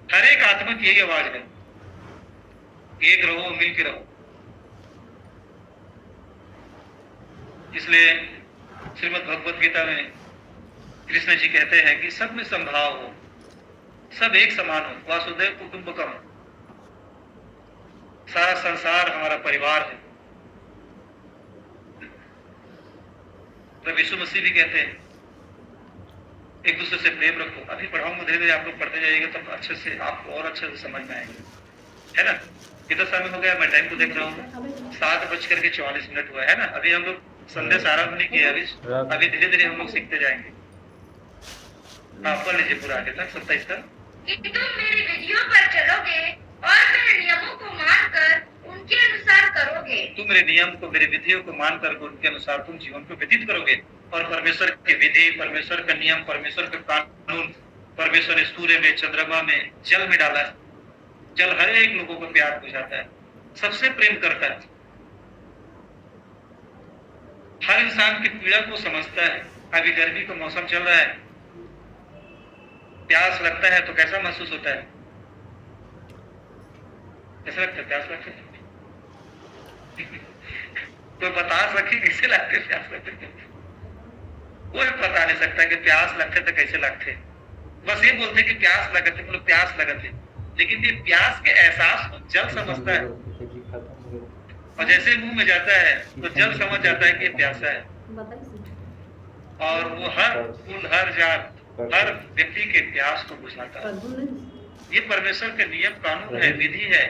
हर एक आत्मा की यही आवाज है, एक रहो, मिल के रहो। इसलिए श्रीमद् भगवत गीता में कृष्ण जी कहते हैं कि सब में संभाव हो, सब एक समान हो, वासुदेव कुटुंबकम, सारा संसार हमारा परिवार है। प्रभु यीशु मसीह भी कहते हैं एक दूसरे से प्रेम रखो। अभी पढ़ाऊंगा, धीरे धीरे आप लोग पढ़ते जाइएगा तब अच्छे से आपको और अच्छे से समझ में आएंगे, है ना। कितना समय हो गया, मैं टाइम को देख रहा हूँ, 7:44 हुआ है ना। अभी हम लोग संदेश आरंभ नहीं किया, अभी धीरे धीरे हम लोग सीखते जाएंगे। हाँ, पढ़ लीजिए पूरा आगे तक 27 तक। कि तुम मेरी विधियों पर चलोगे और मेरे नियमों को मानकर उनके अनुसार करोगे। तुम मेरे नियम को, मेरी विधियों को मानकर उनके अनुसार तुम जीवन को व्यतीत करोगे। और परमेश्वर की विधि, परमेश्वर का नियम, परमेश्वर का कानून, परमेश्वर ने सूर्य में, चंद्रमा में, जल में डाला है। जल हर एक लोगों को प्यार बुझाता है, सबसे प्रेम करता है, हर इंसान की पीड़ा को समझता है। अभी गर्मी का मौसम चल रहा है, प्यास लगता है तो कैसा महसूस होता है, कैसा लगता है, प्यास लगता है कोई बता सके कैसे लगते प्यास लगते? कोई बता नहीं सकता कि प्यास लगते तो कैसे लगते। बस ये बोलते कि प्यास लगते, मतलब प्यास लगते, लेकिन ये प्यास के एहसास को जल समझता है, और जैसे मुंह में जाता है तो जल समझ जाता है कि ये प्यासा है। और वो हर फूल, हर जात, हर व्यक्ति के प्यास को बुझाता है। ये परमेश्वर के नियम कानून है, विधि है।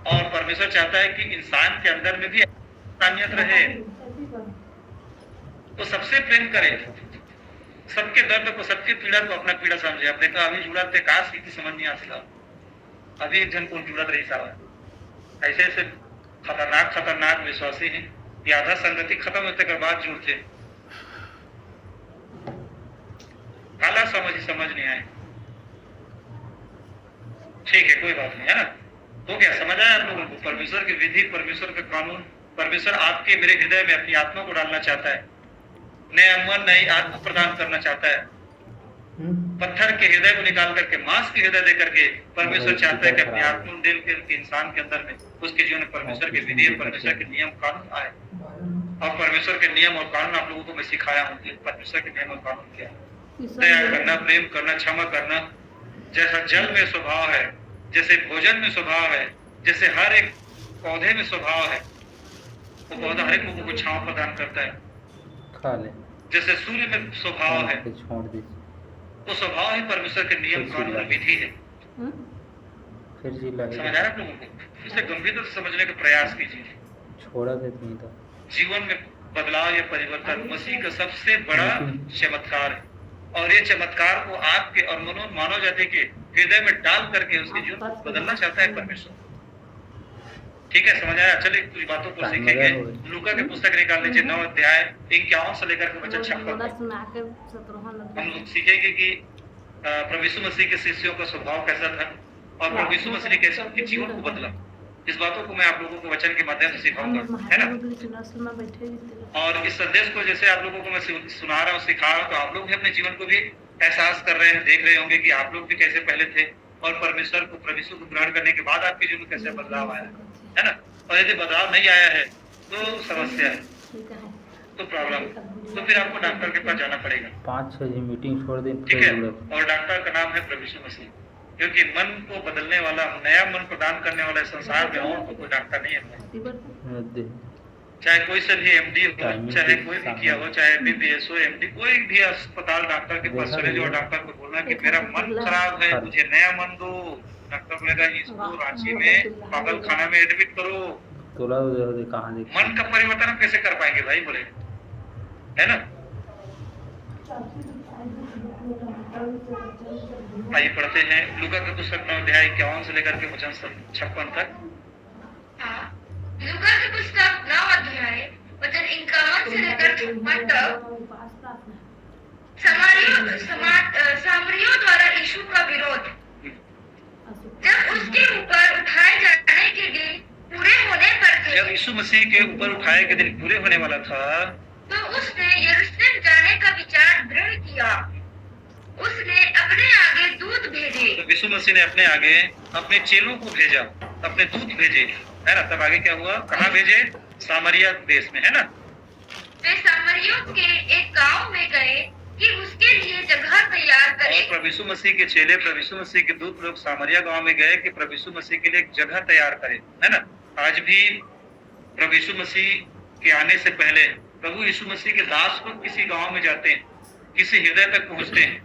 और परमेश्वर चाहता है कि इंसान के अंदर में भी इंसानियत रहे, तो सबसे प्रेम करे, सबके दर्द को, सबकी पीड़ा को अपना पीड़ा समझे। अब देखा अभी जुड़ा थे, काश की समझ नहीं आता, अभी एक जन को जुड़त रही साहब। ऐसे ऐसे खतरनाक विश्वासी हैं कि आधा संगति खत्म होते के बाद जुड़ते, काला समझ नहीं आए। ठीक है, कोई बात नहीं, है ना। हो गया, समझ आया आप लोगों को। परमेश्वर की विधि, परमेश्वर का कानून, परमेश्वर आपके मेरे हृदय में अपनी आत्मा को डालना चाहता है, नया मन, नई आत्मा प्रदान करना चाहता है। पत्थर के हृदय को निकाल करके मांस के हृदय दे करके परमेश्वर चाहता है कि अपनी आत्मा दिल के इंसान के अंदर में, उसके जीवन में परमेश्वर के विधि, परमेश्वर के नियम कानून आए। और परमेश्वर के नियम और कानून आप लोगों को मैं सिखाया हूँ कि परमेश्वर के नियम और कानून क्या है। दया करना, प्रेम करना, क्षमा करना, जैसा जल में स्वभाव है, जैसे भोजन में स्वभाव है, जैसे हर एक पौधे में स्वभाव है, वो पौधा हर एक लोगों को छांव प्रदान करता है, खा ले। जैसे सूर्य में स्वभाव है, छोड़ दी, वो स्वभाव ही परमेश्वर के नियम कानून विधि है। समझ आया आप लोगों को? इसे गंभीरता से समझने का प्रयास कीजिए। छोड़ा देते नहीं था। जीवन में बदलाव या परिवर्तन मसीह का सबसे बड़ा चमत्कार है, और ये चमत्कार को आपके और मानव जाति के हृदय में डाल करके उसके जीवन को बदलना चाहता है परमेश्वर। ठीक है, समझ आया? चलिए कुछ बातों को सीखेंगे। लूका की पुस्तक निकाल लीजिए, 9 अध्याय 51 से लेकर के 56 हम लोग सीखेंगे कि प्रभु यीशु मसीह के शिष्यों का स्वभाव कैसा था और प्रभु यीशु मसीह ने कैसे उनके जीवन को बदला। इस बातों को मैं आप लोगों को वचन के माध्यम से सिखाऊंगा, है ना। और इस संदेश को जैसे आप लोगों को मैं सुना रहा हूँ, सिखा रहा हूँ, तो आप लोग भी अपने जीवन को भी एहसास कर रहे हैं, देख रहे होंगे कि आप लोग भी कैसे पहले थे और परमेश्वर को, प्रभु यीशु को ग्रहण करने के बाद आपके जीवन में कैसे बदलाव आया, है ना। और यदि बदलाव नहीं आया है तो समस्या है, तो प्रॉब्लम, तो फिर आपको डॉक्टर के पास जाना पड़ेगा। 5-6 मीटिंग छोड़ दें, ठीक है। और डॉक्टर का नाम है प्रभु यीशु मसीह, क्योंकि मन को बदलने वाला, नया मन प्रदान करने वाला संसार में और तो कोई डॉक्टर नहीं है। चाहे कोई से भी एमडी हो, चाहे कोई भी किया हो, चाहे बीबीएस हो, एमडी, कोई भी अस्पताल डॉक्टर के पास चले जाओ, डॉक्टर को बोलना कि मेरा मन खराब है, मुझे नया मन दो। डॉक्टर बोलेगा इसको रांची में पागल खाना में एडमिट करो। मन का परिवर्तन हम कैसे कर पाएंगे भाई, बोले, है ना। आइए पढ़ते हैं लूका की पुस्तक 9 अध्याय 51 से लेकर के 56 तक। लूका की पुस्तक 9 अध्याय वचन 51 से लेकर 56 तक। समारिया सामरियों द्वारा यीशु का विरोध। जब उसके ऊपर उठाए जाने के दिन पूरे होने पर थे, जब यीशु मसीह के ऊपर उठाए के दिन पूरे होने वाला था, तो उसने यरूशलेम जाने का विचार दृढ़ किया। उसने अपने आगे दूत भेजे। तो यीशु मसीह ने अपने आगे अपने चेलों को भेजा, अपने दूत भेजे, है ना। तब आगे क्या हुआ, कहाँ भेजे, सामरिया देश में, है ना। वे सामरियों के एक गांव में गए कि उसके लिए जगह तैयार और करें। प्रभु यीशु मसीह के चेले, प्रभु यीशु मसीह के दूत लोग सामरिया गांव में गए कि प्रभु यीशु मसीह के लिए एक जगह तैयार करें, है ना। आज भी प्रभु यीशु मसीह के आने से पहले प्रभु यीशु मसीह के दास लोग किसी गांव में जाते हैं, किसी हृदय तक पहुंचते हैं,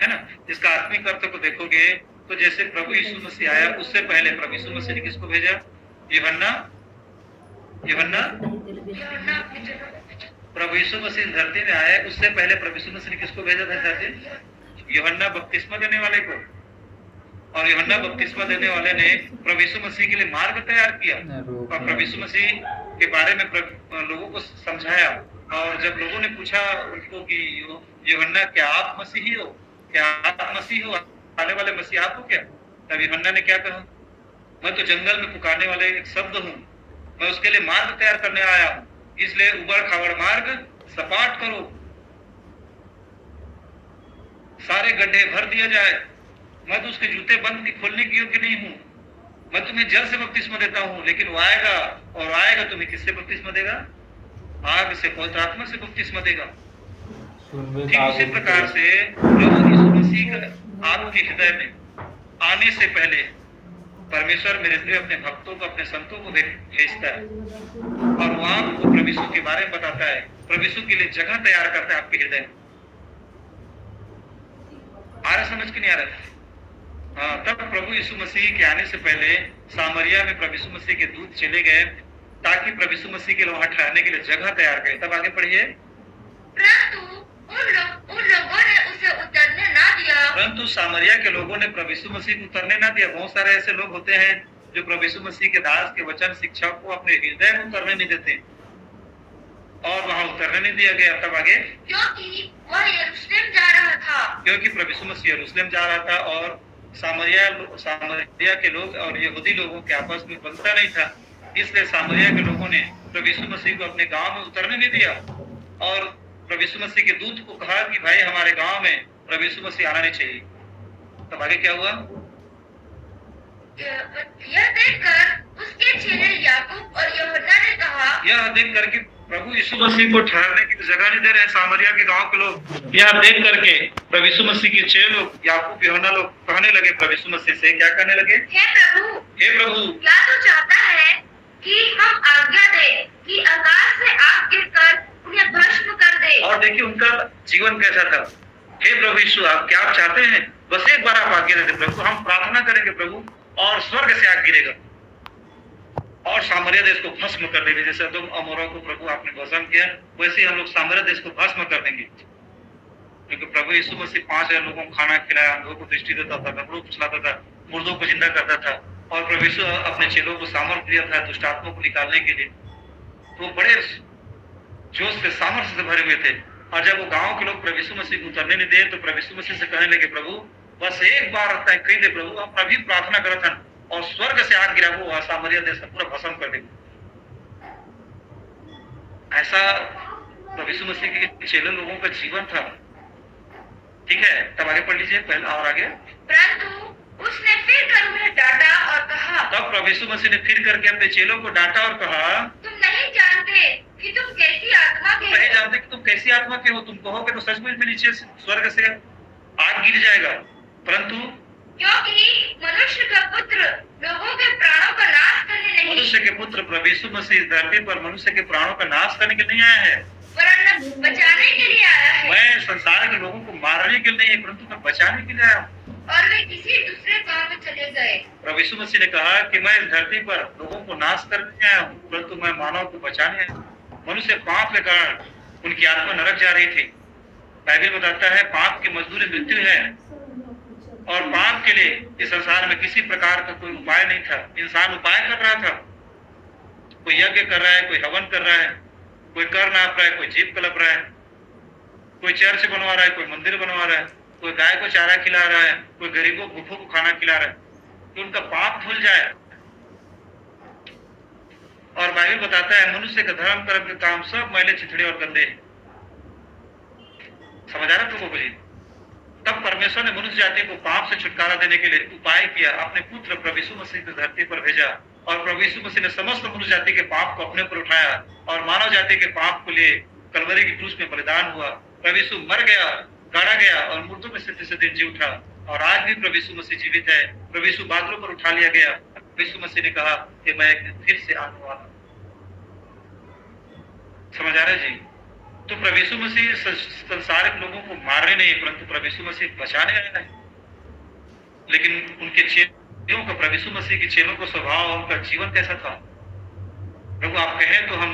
है ना। इसका आत्मिक अर्थ को देखोगे तो जैसे प्रभु यीशु मसीह आया उससे पहले प्रभु यीशु मसीह ने किसको भेजा, यूहन्ना प्रभु यीशु मसीह धरती में आया उससे पहले प्रभु यीशु मसीह ने किसको भेजा था धरती, यूहन्ना बपतिस्मा देने वाले को। और यूहन्ना बपतिस्मा देने वाले ने प्रभु यीशु मसीह के लिए मार्ग तैयार किया और प्रभु यीशु मसीह के बारे में लोगों को समझाया। और जब लोगों ने पूछा उनको कि यूहन्ना क्या आप मसीही हो, क्या आप मसीह हो, आने वाले मसीह आप हो क्या, तब यूहन्ना ने क्या कहा, मैं तो जंगल में पुकारने वाले एक शब्द हूँ, मैं उसके लिए मार्ग तैयार करने आया हूँ, इसलिए उबड़ खाबड़ मार्ग सपाट करो, सारे गड्ढे भर दिया जाए। मैं तो उसके जूते बंद की खोलने की योग्य नहीं हूँ, मैं तुम्हें जल से बपतिस्मा देता हूँ, लेकिन वो आएगा और आएगा तुम्हें किससे बपतिस्मा देगा, आग से, पवित्र आत्मा से बपतिस्मा देगा। ठीक उसी प्रकार से प्रभु यीशु मसीह आपके हृदय में आने से पहले परमेश्वर मेरे लिए अपने भक्तों को, अपने संतों को भेजता है और वो आपको प्रभु यीशु के बारे में बताता है, प्रभु यीशु के लिए जगह तैयार करता है आपके हृदय में। आ रहा समझ के नहीं आ रहा? हाँ, तब प्रभु यीशु मसीह के आने से पहले सामरिया में प्रभु यीशु मसीह के दूत चले गए ताकि प्रभु यीशु मसीह के वहां ठहरने के लिए जगह तैयार करें। तब आगे पढ़िए, उन लोगों ने उसे उतरने ना दिया। परंतु सामरिया के लोगों ने प्रभु यीशु मसीह को उतरने ना दिया। बहुत सारे ऐसे लोग होते हैं जो प्रभु यीशु मसीह के दास के वचन शिक्षा को अपने हृदय में उतरने नहीं देते और वहां उतरने नहीं दिया गया। तब आगे, क्योंकि वह यरूशलेम जा रहा था, क्योंकि प्रभु यीशु मसीह यरूशलेम जा रहा था और सामरिया के लोग और यहूदी लोगों के आपस में बनता नहीं था, इसलिए सामरिया के लोगों ने प्रभु यीशु मसीह को अपने गांव में उतरने नहीं दिया और प्रभु यीशु मसीह के दूत को कहा कि भाई हमारे गांव में प्रभु यीशु मसीह आना नहीं चाहिए। तब आगे क्या हुआ, यह देखकर उसके चेले याकूब और यूहन्ना ने कहा, यह देख करके प्रभु यीशु मसीह को ठहरने की जगह नहीं दे रहे हैं सामरिया के गांव के लोग। यह देख करके प्रभु यीशु मसीह के चेले लोग याकूब यूहन्ना लोग कहने लगे प्रभु यीशु मसीह से, क्या कहने लगे, हे प्रभु, क्या तू चाहता है कि हम आज्ञा दे कि आकाश से आग गिरकर उन्हें भस्म कर दे। और देखिए उनका जीवन कैसा था। हे प्रभु यीशु, आप क्या आप चाहते हैं, बस एक बार आप आज्ञा दे दे प्रभु, हम प्रार्थना करेंगे प्रभु और स्वर्ग से आग गिरेगा और सामरिया देश को भस्म कर देंगे। जैसे तुम अमोरा को प्रभु आपने भस्म किया, वैसे ही हम लोग सामरिया देश को भस्म कर देंगे। क्योंकि प्रभु यीशु मसीह 5,000 लोगों को खाना खिलाया, अंधों को दृष्टि देता था, गबड़ों को चलाता था, मुर्दों को जिंदा करता था और प्रभु यीशु अपने चेलों को सामर्थ्य दिया था दुष्ट आत्माओं को निकालने के लिए। तो बड़े जोश से, सामर्थ्य से भरे हुए थे। और जब वो गांव के लोग प्रभु यीशु मसीह को उतरने नहीं दे तो प्रभु यीशु मसीह से कहने लगे, प्रभु बस एक बार कह दे प्रभु, हम अभी प्रार्थना करते हैं और स्वर्ग से आग गिरा वो सामरिया देश पूरा भस्म कर देगा। ऐसा प्रभु यीशु मसीह के चेले लोगों का जीवन था। ठीक है, तब आगे पढ़ लीजिए पहले और आगे। परंतु उसने फिर कर उन्हें डांटा और कहा, तब प्रभु यीशु मसीह ने फिर करके अपने चेलों को डांटा और कहा, तुम नहीं जानते कि तुम कैसी आत्मा के नहीं जानते कि तुम कैसी आत्मा के हो। तुम कहोगे तो सचमुच में नीचे स्वर्ग से आग गिर जाएगा, परंतु क्योंकि मनुष्य का पुत्र लोगों के प्राणों का नाश करने नहीं, मनुष्य के पुत्र प्रभु यीशु मसीह धरती पर मनुष्य के प्राणों का नाश करने के लिए नहीं आया है, वरन बचाने के लिए आया है। मैं संसार के लोगों को मारने के लिए नहीं, परंतु मैं बचाने के लिए आया हूँ। और वे किसी दूसरे गांव में चले गए। प्रभु यीशु मसीह ने कहा कि मैं इस धरती पर लोगों को नाश करने आया हूँ, परंतु मैं मानव को बचाने आया हूँ। मनुष्य पाप के कारण उनकी आत्मा नरक जा रही थी। बाइबल बताता है पाप की मजदूरी मृत्यु है और पाप के लिए इस संसार में किसी प्रकार का कोई उपाय नहीं था। इंसान उपाय कर रहा था, कोई यज्ञ कर रहा है, कोई हवन कर रहा है, कोई कर नाप रहा है, कोई जीभ कलप रहा है, कोई चर्च बनवा रहा है, कोई मंदिर बनवा रहा है, कोई गाय को चारा खिला रहा है, कोई गरीबों भूखों को खाना खिला रहा है, तो उनका पाप धुल जाए। और बाइबल बताता है मनुष्य का धर्म कर्म के काम सब मैले चिथड़े और गंदे हैं। समझ आ रहा तुमको जी? तब परमेश्वर ने मनुष्य जाति को पाप से छुटकारा देने के लिए उपाय किया, अपने पुत्र प्रभु यीशु मसीह को धरती पर भेजा, और प्रभु यीशु मसीह ने समस्त मनुष्य जाति के पाप को अपने पर उठाया और मानव जाति के पाप को लिए कलवरी की क्रूस में बलिदान हुआ। प्रभु यीशु मर गया, गाड़ा गया और मुर्दों में से तीसरे दिन जी उठा, और आज भी प्रभु यीशु मसीह जीवित है। प्रभु यीशु बादलों पर उठा लिया गया। प्रभु यीशु मसीह ने कहा कि मैं एक दिन फिर से आने वाला। समझ आ रहा है जी? तो प्रभु यीशु मसीह संसारिक लोगों को मारने नहीं, परंतु प्रभु यीशु मसीह बचाने आया है। लेकिन उनके चेलों का, प्रभु यीशु मसीह के चेलों का स्वभाव, उनका जीवन कैसा था? प्रभु आप कहें तो हम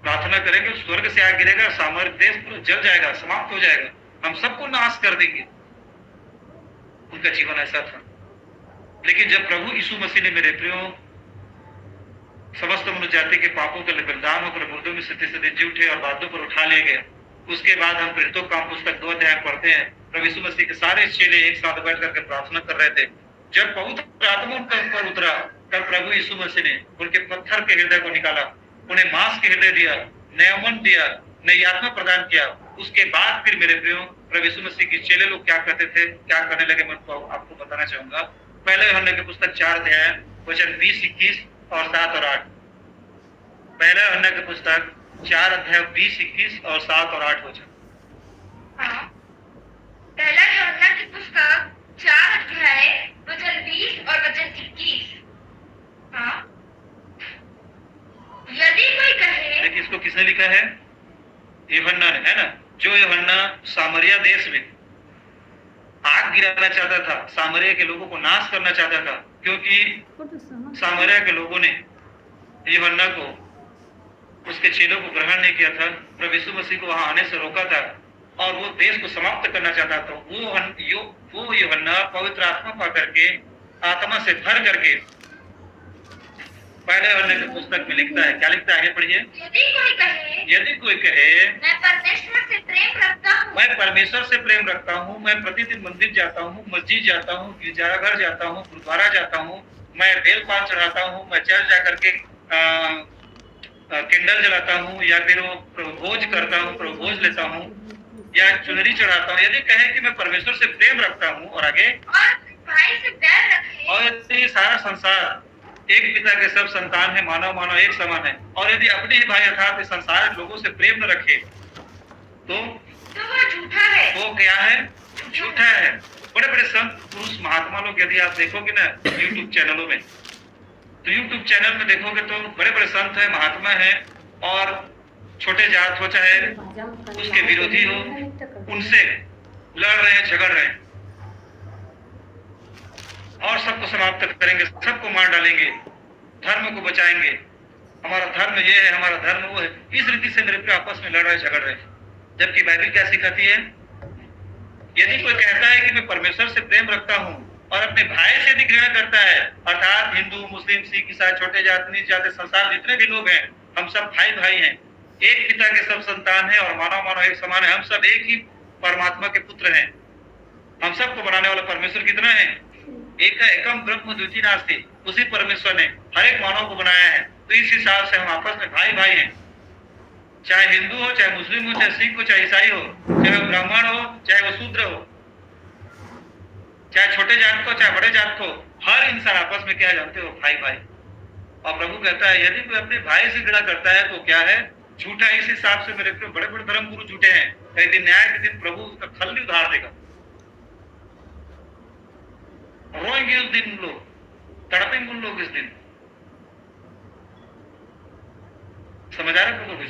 प्रार्थना करेंगे, स्वर्ग से आग गिरेगा, सामरिक देश पूरा जल जाएगा, समाप्त हो जाएगा, हम सबको नाश कर देंगे। उनका जीवन ऐसा था। लेकिन जब प्रभु यीशु मसीह ने मेरे प्रियो समस्त मनुष्य जाति के पापों के लिए बलिदान होकर मुर्दों में से तीसरे दिन जी उठे और बादलों पर उठा लिए गए, उसके बाद हम प्रेरितों का पुस्तक 2 अध्याय पढ़ते हैं। प्रभु यीशु मसीह के सारे चेले एक साथ बैठ करके प्रार्थना कर रहे थे। जब पवित्र आत्मा उनके ऊपर उतरा, तब प्रभु यीशु मसीह ने उनके पत्थर के हृदय को निकाला, उन्हें मांस के हृदय दिया, नया मन दिया, नई आत्मा प्रदान किया। उसके बाद फिर मेरे प्रियो प्रभु यीशु मसीह के चेले लोग क्या करते थे, क्या करने लगे, मैं आपको बताना चाहूंगा। पहले यूहन्ना की पुस्तक 4 अध्याय वचन 20, 21 और 7 और 8। पहला यूहन्ना की पुस्तक 4 अध्याय 20, 21 और 7 और 8 वचन। हाँ, पहला यूहन्ना की पुस्तक 4 अध्याय वचन 20 और वचन 21। हाँ, यदि कोई कहे, देखिए इसको किसने लिखा है? यूहन्ना ने, है ना? जो यूहन्ना सामरिया देश में आग गिराना चाहता था, सामरिया के लोगों को नाश करना चाहता था, क्योंकि सामरिया के लोगों ने यूहन्ना को, उसके चेलों को ग्रहण नहीं किया था, प्रभु यीशु मसीह को वहां आने से रोका था और वो देश को समाप्त करना चाहता था। वो यूहन्ना पवित्र आत्मा पा करके, आत्मा से भर करके पहले यूहन्ना की पुस्तक में लिखता है। क्या लिखता है? आगे पढ़िए। यदि कोई कहे मैं परमेश्वर से प्रेम रखता हूँ, मैं परमेश्वर से प्रेम रखता हूँ, मैं प्रतिदिन मंदिर जाता हूँ, मस्जिद जाता हूँ, गिरजाघर जाता हूँ, गुरुद्वारा जाता हूँ, मैं बेलपान चढ़ाता हूँ, मैं चर्च जाकर के कैंडल जलाता हूँ, या फिर वो प्रभोज करता हूँ, प्रभोज लेता हूँ, या चुनरी चढ़ाता हूँ, यदि कहे कि मैं परमेश्वर से प्रेम रखता हूँ, और आगे और भाई से बैर रखे, और यदि सारा संसार एक पिता के सब संतान है, मानव मानव एक समान है, और यदि अपने ही भाई अर्थात संसार लोगों से प्रेम न रखे तो वो झूठा है। वो क्या है? झूठा है। बड़े बड़े संत पुरुष महात्मा लोग यदि आप देखोगे ना यूट्यूब चैनलों में, तो यूट्यूब चैनल में देखोगे तो बड़े बड़े संत है, महात्मा है, और छोटे जात हो चाहे उसके विरोधी हो, उनसे लड़ रहे हैं, झगड़ रहे हैं और सबको समाप्त करेंगे, सबको मार डालेंगे, धर्म को बचाएंगे, हमारा धर्म ये है, हमारा धर्म वो है। इस रीति से मेरे प्रिय आपस में लड़ रहे, झगड़ रहे। जबकि बाइबल क्या सिखाती है? यदि कोई कहता है कि मैं परमेश्वर से प्रेम रखता हूँ और अपने भाई से यदि घृणा करता है, अर्थात हिंदू, मुस्लिम, सिख, ईसाई, छोटे जात, नीच जात, संसार जितने भी लोग हैं, हम सब भाई भाई हैं, एक पिता के सब संतान हैं और मानव मानव एक समान है, हम सब एक ही परमात्मा के पुत्र हैं। हम सबको बनाने वाला परमेश्वर कितना है? एकम ब्रह्म द्वितीय नास्ति। उसी परमेश्वर ने हर एक मानव को बनाया है। तो इस हिसाब से हम आपस में भाई भाई हैं, चाहे हिंदू हो, चाहे मुस्लिम हो, चाहे सिख हो, चाहे ईसाई हो, चाहे वो ब्राह्मण हो, चाहे वो शूद्र हो, चाहे छोटे जात को, चाहे बड़े जात को, हर इंसान आपस में क्या जानते हो? भाई भाई। और प्रभु कहता है यदि कोई अपने भाई से घृणा करता है तो क्या है? झूठा। इस हिसाब से मेरे बड़े बड़े धर्म गुरु झूठे हैं। एक दिन न्याय के दिन प्रभु उसका खल्ली उधार देगा, रोएंगे उस दिन लोग, तड़पेंगे उन लोग इस दिन। समझ आ रहा है कुछ?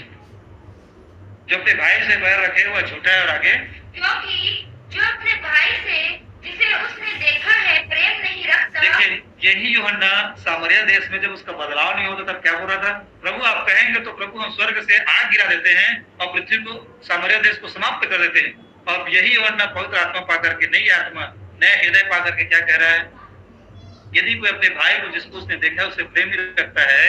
जो अपने भाई से बैर रखे हुआ झूठा है। और आगे, क्योंकि जो अपने भाई से जिसे उसने देखा है प्रेम नहीं रखता। देखिए यही यूहन्ना सामरिया देश में जब उसका बदलाव नहीं होता तब क्या हो रहा था? प्रभु आप कहेंगे तो प्रभु हम स्वर्ग से आग गिरा देते हैं और पृथ्वी को, सामरिया देश को समाप्त कर देते हैं। और यही यूहन्ना पवित्र आत्मा पा करके, नई आत्मा, नया हृदय पा करके क्या कह रहा है? यदि कोई अपने भाई को जिसको उसने देखा उसे प्रेम नहीं रखता है,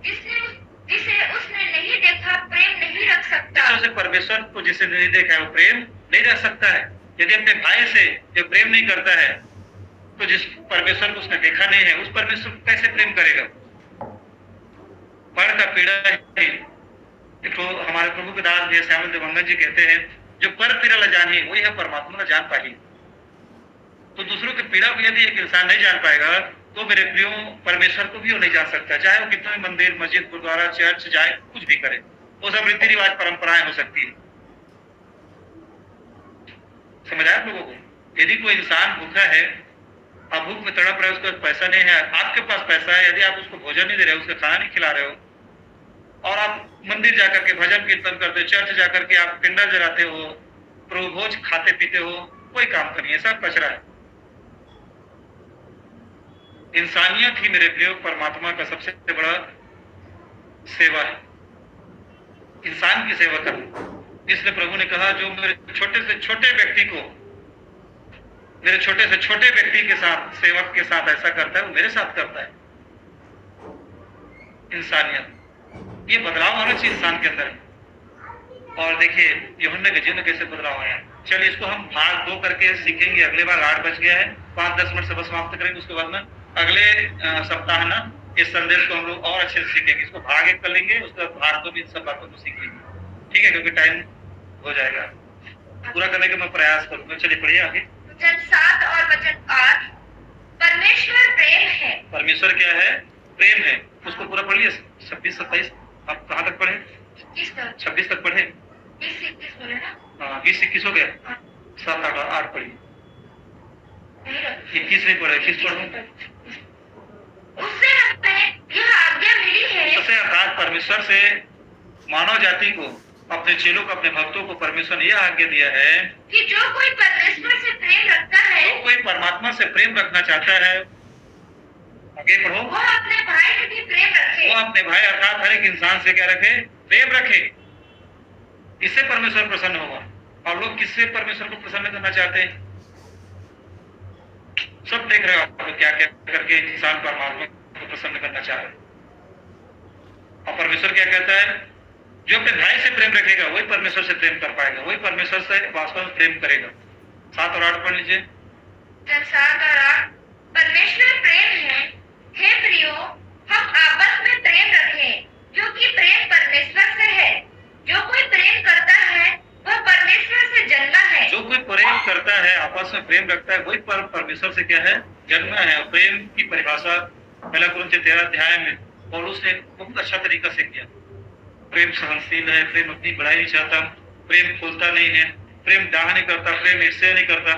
जिसने जिसे उसने नहीं देखा प्रेम नहीं रख सकता। ईश्वर से परमेश्वर को जिसे नहीं देखा है वो प्रेम नहीं रख सकता है। यदि अपने भाई से जो प्रेम नहीं करता है तो जिस परमेश्वर को उसने देखा नहीं है उस परमेश्वर को कैसे प्रेम करेगा। पर का पीड़ा ही देखो, हमारे प्रभु के दास जी श्यामल देवंगन जी कहते हैं जो पर पीड़ा ला जानी वही है परमात्मा ला जान पाही। तो दूसरों की पीड़ा को यदि एक इंसान नहीं जान पाएगा तो मेरे प्रियो परमेश्वर को भी वो नहीं जान सकता, चाहे वो कितने मंदिर मस्जिद गुरुद्वारा चर्च जाए कुछ भी करे। वो सब रीति रिवाज परंपराएं हो सकती है। समझ आया आप लोगों को? यदि कोई इंसान भूखा है, आप भूख में तड़प रहे हो, उसके पास पैसा नहीं है, आपके पास पैसा है, यदि आप उसको भोजन नहीं दे रहे हो, उसको खाना नहीं खिला रहे हो, और आप मंदिर जाकर के भजन कीर्तन करते हो, चर्च जाकर के आप पिंडा जलाते हो, प्रभु भोज खाते पीते हो, कोई काम का नहीं है, सब कचरा है। इंसानियत ही मेरे प्रिय परमात्मा का सबसे बड़ा सेवा है, इंसान की सेवा करना। इसलिए प्रभु ने कहा जो मेरे छोटे से छोटे व्यक्ति को, मेरे छोटे से छोटे व्यक्ति के साथ, सेवक के साथ ऐसा करता है वो मेरे साथ करता है। इंसानियत, ये बदलाव आना चाहिए इंसान के अंदर। और देखिए यूहन्ना के जीवन में कैसे बदलाव आया। चलिए इसको हम भाग 2 करके सीखेंगे। अगले बार 8 बज गया है, 5-10 मिनट से बस समाप्त करेंगे। उसके बाद में अगले सप्ताह ना इस संदेश को हम लोग और अच्छे से सीखेंगे। इसको भाग 1 कर लेंगे, उसके बाद भाग 2 भी इन सब बातों को सीख लेंगे, ठीक है, क्योंकि टाइम हो जाएगा। पूरा करने का मैं प्रयास करूंगा। चलिए पढ़िए आगे। वचन 7 और वचन 8, परमेश्वर प्रेम है। परमेश्वर क्या है? प्रेम है। उसको पूरा पढ़िए 26-27। आप कहाँ तक पढ़े? 26 तक पढ़े। 20-21 बोले ना? हाँ 20-21 हो गया। 7-8 पढ़िए। 21 नहीं पढ़े, 21 पढ़ो। उससे हमें यह आज्ञा मिली है। सबसे अर्थात परमेश्वर से मानव जाति को, अपने चेलों को, अपने भक्तों को परमेश्वर ने यह आज्ञा दिया है कि जो कोई परमेश्वर से प्रेम रखता है, जो कोई परमात्मा से प्रेम रखना चाहता है, आगे पढ़ो, वो अपने भाई से भी प्रेम रखे। वो अपने भाई अर्थात हर एक इंसान से क्या रखे? प्रेम रखे। इससे परमेश्वर प्रसन्न होगा। और लोग किससे परमेश्वर को प्रसन्न करना चाहते हैं? सब देख रहे हो आप क्या क्या करके इंसान परमात्मा को प्रसन्न करना चाह रहे। और परमेश्वर क्या कहता है? जो अपने भाई से प्रेम रखेगा वही परमेश्वर से प्रेम कर पाएगा, वही परमेश्वर से वास्तव में प्रेम करेगा। 7 और 8 पढ़ लीजिए। 7 और 8, परमेश्वर प्रेम है। हे प्रियो, हम आपस में प्रेम रखें, क्योंकि प्रेम परमेश्वर से है। जो कोई प्रेम करता है वह परमेश्वर से जन्मा है। जो कोई प्रेम करता है, आपस में प्रेम रखता है, वही परमेश्वर से क्या है? जन्मा है। प्रेम की परिभाषा 1 कुरिन्थियों 13 अध्याय में पौलुस ने बहुत अच्छा तरीका से किया। प्रेम सहनशील है, प्रेम अपनी बड़ाई नहीं चाहता, प्रेम खोलता नहीं है, प्रेम डाह नहीं करता, प्रेम ईर्ष्या नहीं करता,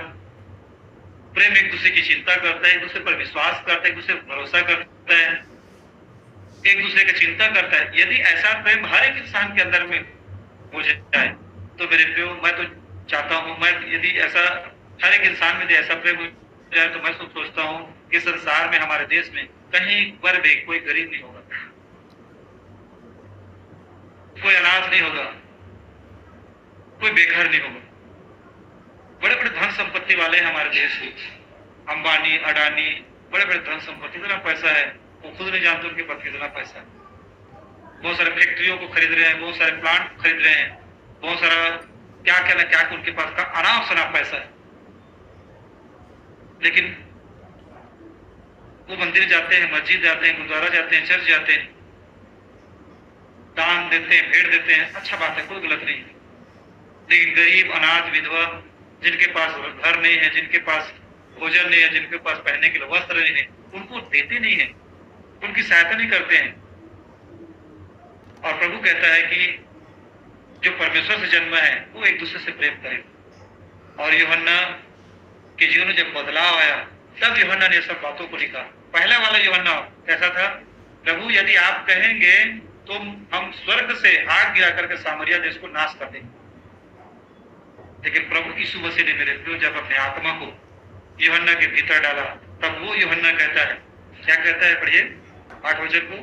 प्रेम एक दूसरे की चिंता करता है, एक दूसरे पर विश्वास करता है, एक दूसरे पर भरोसा करता है, एक दूसरे की चिंता करता है। यदि ऐसा प्रेम हर एक इंसान के अंदर में हो जाए तो मेरे प्रियो, मैं तो चाहता हूँ, मैं यदि ऐसा हर एक इंसान में यदि ऐसा प्रेम हो जाए तो मैं तो सोचता हूँ कि संसार में, हमारे देश में कहीं पर भी कोई गरीब नहीं होगा, कोई अनाथ नहीं होगा, कोई बेघर नहीं होगा। बड़े बड़े धन संपत्ति वाले हैं हमारे देश में, अंबानी, अडानी, बड़े बड़े धन संपत्ति, इतना पैसा है वो खुद नहीं जानते उनके पास कितना पैसा है। बहुत सारे फैक्ट्रियों को खरीद रहे हैं, बहुत सारे प्लांट खरीद रहे हैं, बहुत सारा क्या क्या ना क्या उनके पास का अनाप शनाप पैसा है। लेकिन वो मंदिर जाते हैं, मस्जिद जाते हैं, गुरुद्वारा जाते हैं, चर्च जाते हैं, दान देते हैं, भेंट देते हैं, अच्छा बात है, कोई गलत नहीं। लेकिन गरीब, अनाथ, विधवा, जिनके पास घर नहीं है, जिनके पास भोजन नहीं है, जिनके पास पहनने के लिए वस्त्र नहीं है, उनको देते नहीं है, उनकी सहायता नहीं करते हैं। और प्रभु कहता है कि जो परमेश्वर से जन्मा है वो एक दूसरे से प्रेम करे। और यूहन्ना के जीवन में जब बदलाव आया तब यूहन्ना ने सब बातों को लिखा। पहला वाला यूहन्ना कैसा था? प्रभु यदि आप कहेंगे तो हम स्वर्ग से आग गिरा करके सामरिया देश को नाश कर देंगे। लेकिन प्रभु यीशु मसीह ने मेरे प्रियो जब अपने आत्मा को यूहन्ना के भीतर डाला तब वो यूहन्ना कहता है, क्या कहता है? पढ़िए 8 वचन को।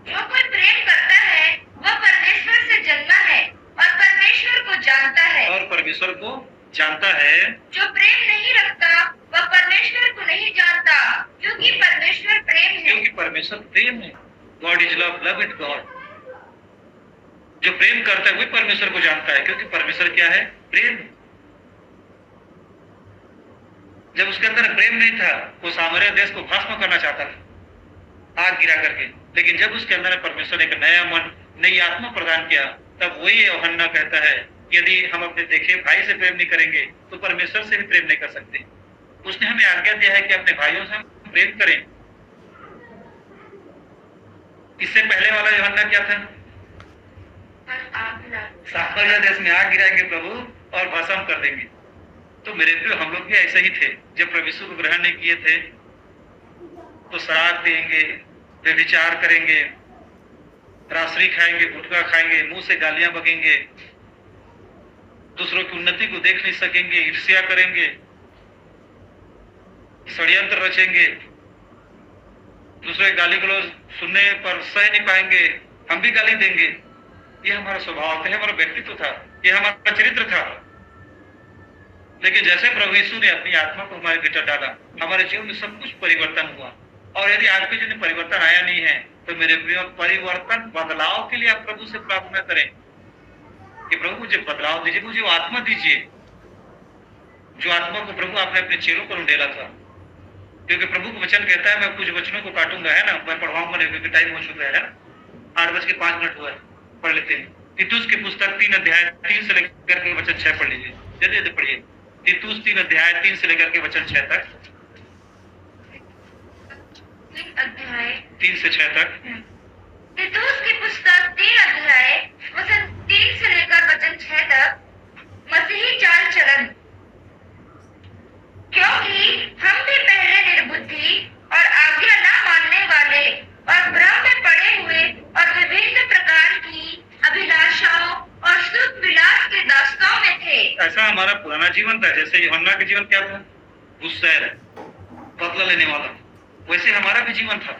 जो कोई प्रेम करता है वह परमेश्वर से जन्मा है और परमेश्वर को जानता है। और परमेश्वर को जानता है। जो प्रेम नहीं रखता वह परमेश्वर को नहीं जानता, क्योंकि परमेश्वर प्रेम है। क्योंकि परमेश्वर प्रेम है। God is love, love it God. जो प्रेम करता है वही परमेश्वर को जानता है, क्योंकि परमेश्वर क्या है? प्रेम। जब उसके अंदर प्रेम नहीं था, वो सामरिया देश को भस्म करना चाहता था आग गिरा करके, लेकिन जब उसके अंदर परमेश्वर ने एक नया मन, नई आत्मा प्रदान किया, तब वही यूहन्ना कहता है, यदि हम अपने देखे भाई से प्रेम नहीं करेंगे तो परमेश्वर से भी प्रेम नहीं कर सकते। उसने हमें आज्ञा दिया है कि अपने भाइयों से हम प्रेम करें। इससे पहले वाला यूहन्ना क्या था? सामरिया देश में आग गिराएंगे प्रभु और भस्म कर देंगे। तो मेरे प्रिय, हम लोग भी ऐसे ही थे। जब प्रभु यीशु को ग्रहण नहीं किए थे तो शराब पिएंगे, व्यभिचार करेंगे, रासरी खाएंगे, गुटखा खाएंगे, मुंह से गालियां बकेंगे, दूसरों की उन्नति को देख नहीं सकेंगे, ईर्ष्या करेंगे, षड्यंत्र रचेंगे, दूसरे गाली गलौज सुनने पर सह नहीं पाएंगे, हम भी गाली देंगे। ये हमारा स्वभाव था, हमारा व्यक्तित्व था, ये हमारा चरित्र था। लेकिन जैसे प्रभु यीशु ने अपनी आत्मा को हमारे भीतर डाला, हमारे जीवन में सब कुछ परिवर्तन हुआ। और यदि आपके जीवन में परिवर्तन आया नहीं है तो मेरे प्रिय, परिवर्तन, बदलाव के लिए आप प्रभु से प्रार्थना करें कि प्रभु मुझे बदलाव दीजिए, मुझे वो आत्मा दीजिए जो आत्मा को प्रभु आपने अपने चेलों पर उंडेला था। क्योंकि प्रभु को वचन कहता है, मैं कुछ वचनों को काटूंगा, है ना, मैं पढ़वाऊंगा नहीं, क्योंकि टाइम हो चुका है ना, 8:05 हुआ है। पढ़ लेते हैं तीतुस की पुस्तक 3 अध्याय 3 से लेकर के वचन 6 पढ़ लीजिए। जल्दी जल्दी पढ़िए। तीतुस 3 अध्याय 3 से लेकर के वचन 6 तक। 3 से 6 तक। तीतुस की पुस्तक 3 अध्याय वचन 3 से लेकर वचन 6 तक। मसीही चाल चलन। क्योंकि हम भी पहले निर्बुद्धि और आज्ञा न मानने वाले और भ्रम में पड़े हुए और विभिन्न प्रकार की अभिलाषाओं और सुख विलास के दास्तां में थे। ऐसा हमारा पुराना जीवन था। जैसे यूहन्ना का जीवन क्या था? गुस्सैल, बदला लेने वाला, वैसे हमारा भी जीवन था।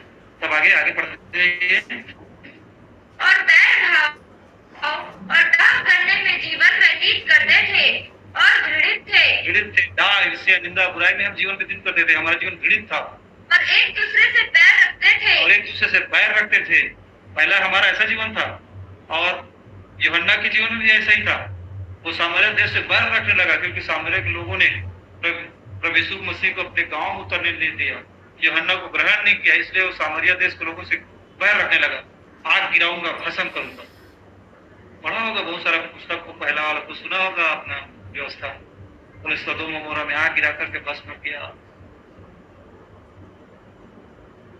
तब आगे पढ़ते हैं। और बैर भाव और दाग करने में जीवन व्यतीत करते थे और घृणित थे। दाग, ईर्ष्या, निंदा, बुराई में हम जीवन व्यतीत करते थे। हमारा जीवन घृणित था और एक दूसरे से बैर रखते थे। पहला हमारा ऐसा जीवन था। और यूहन्ना के जीवन में भी ऐसा ही था। वो सामरिया देश से बैर रखने लगा, क्योंकि सामरिया के लोगों ने प्रभु यीशु मसीह को अपने गांव में उतरने नहीं दिया, यूहन्ना को ग्रहण नहीं किया, इसलिए वो सामरिया देश के लोगों से बैर रखने लगा। आग गिराऊंगा, भस्म करूंगा। पढ़ा होगा बहुत सारा पुस्तक को, पहला वाला को सुना होगा अपना व्यवस्था। उन्होंने सदोम और गोमोरा में आग गिरा करके भस्म किया।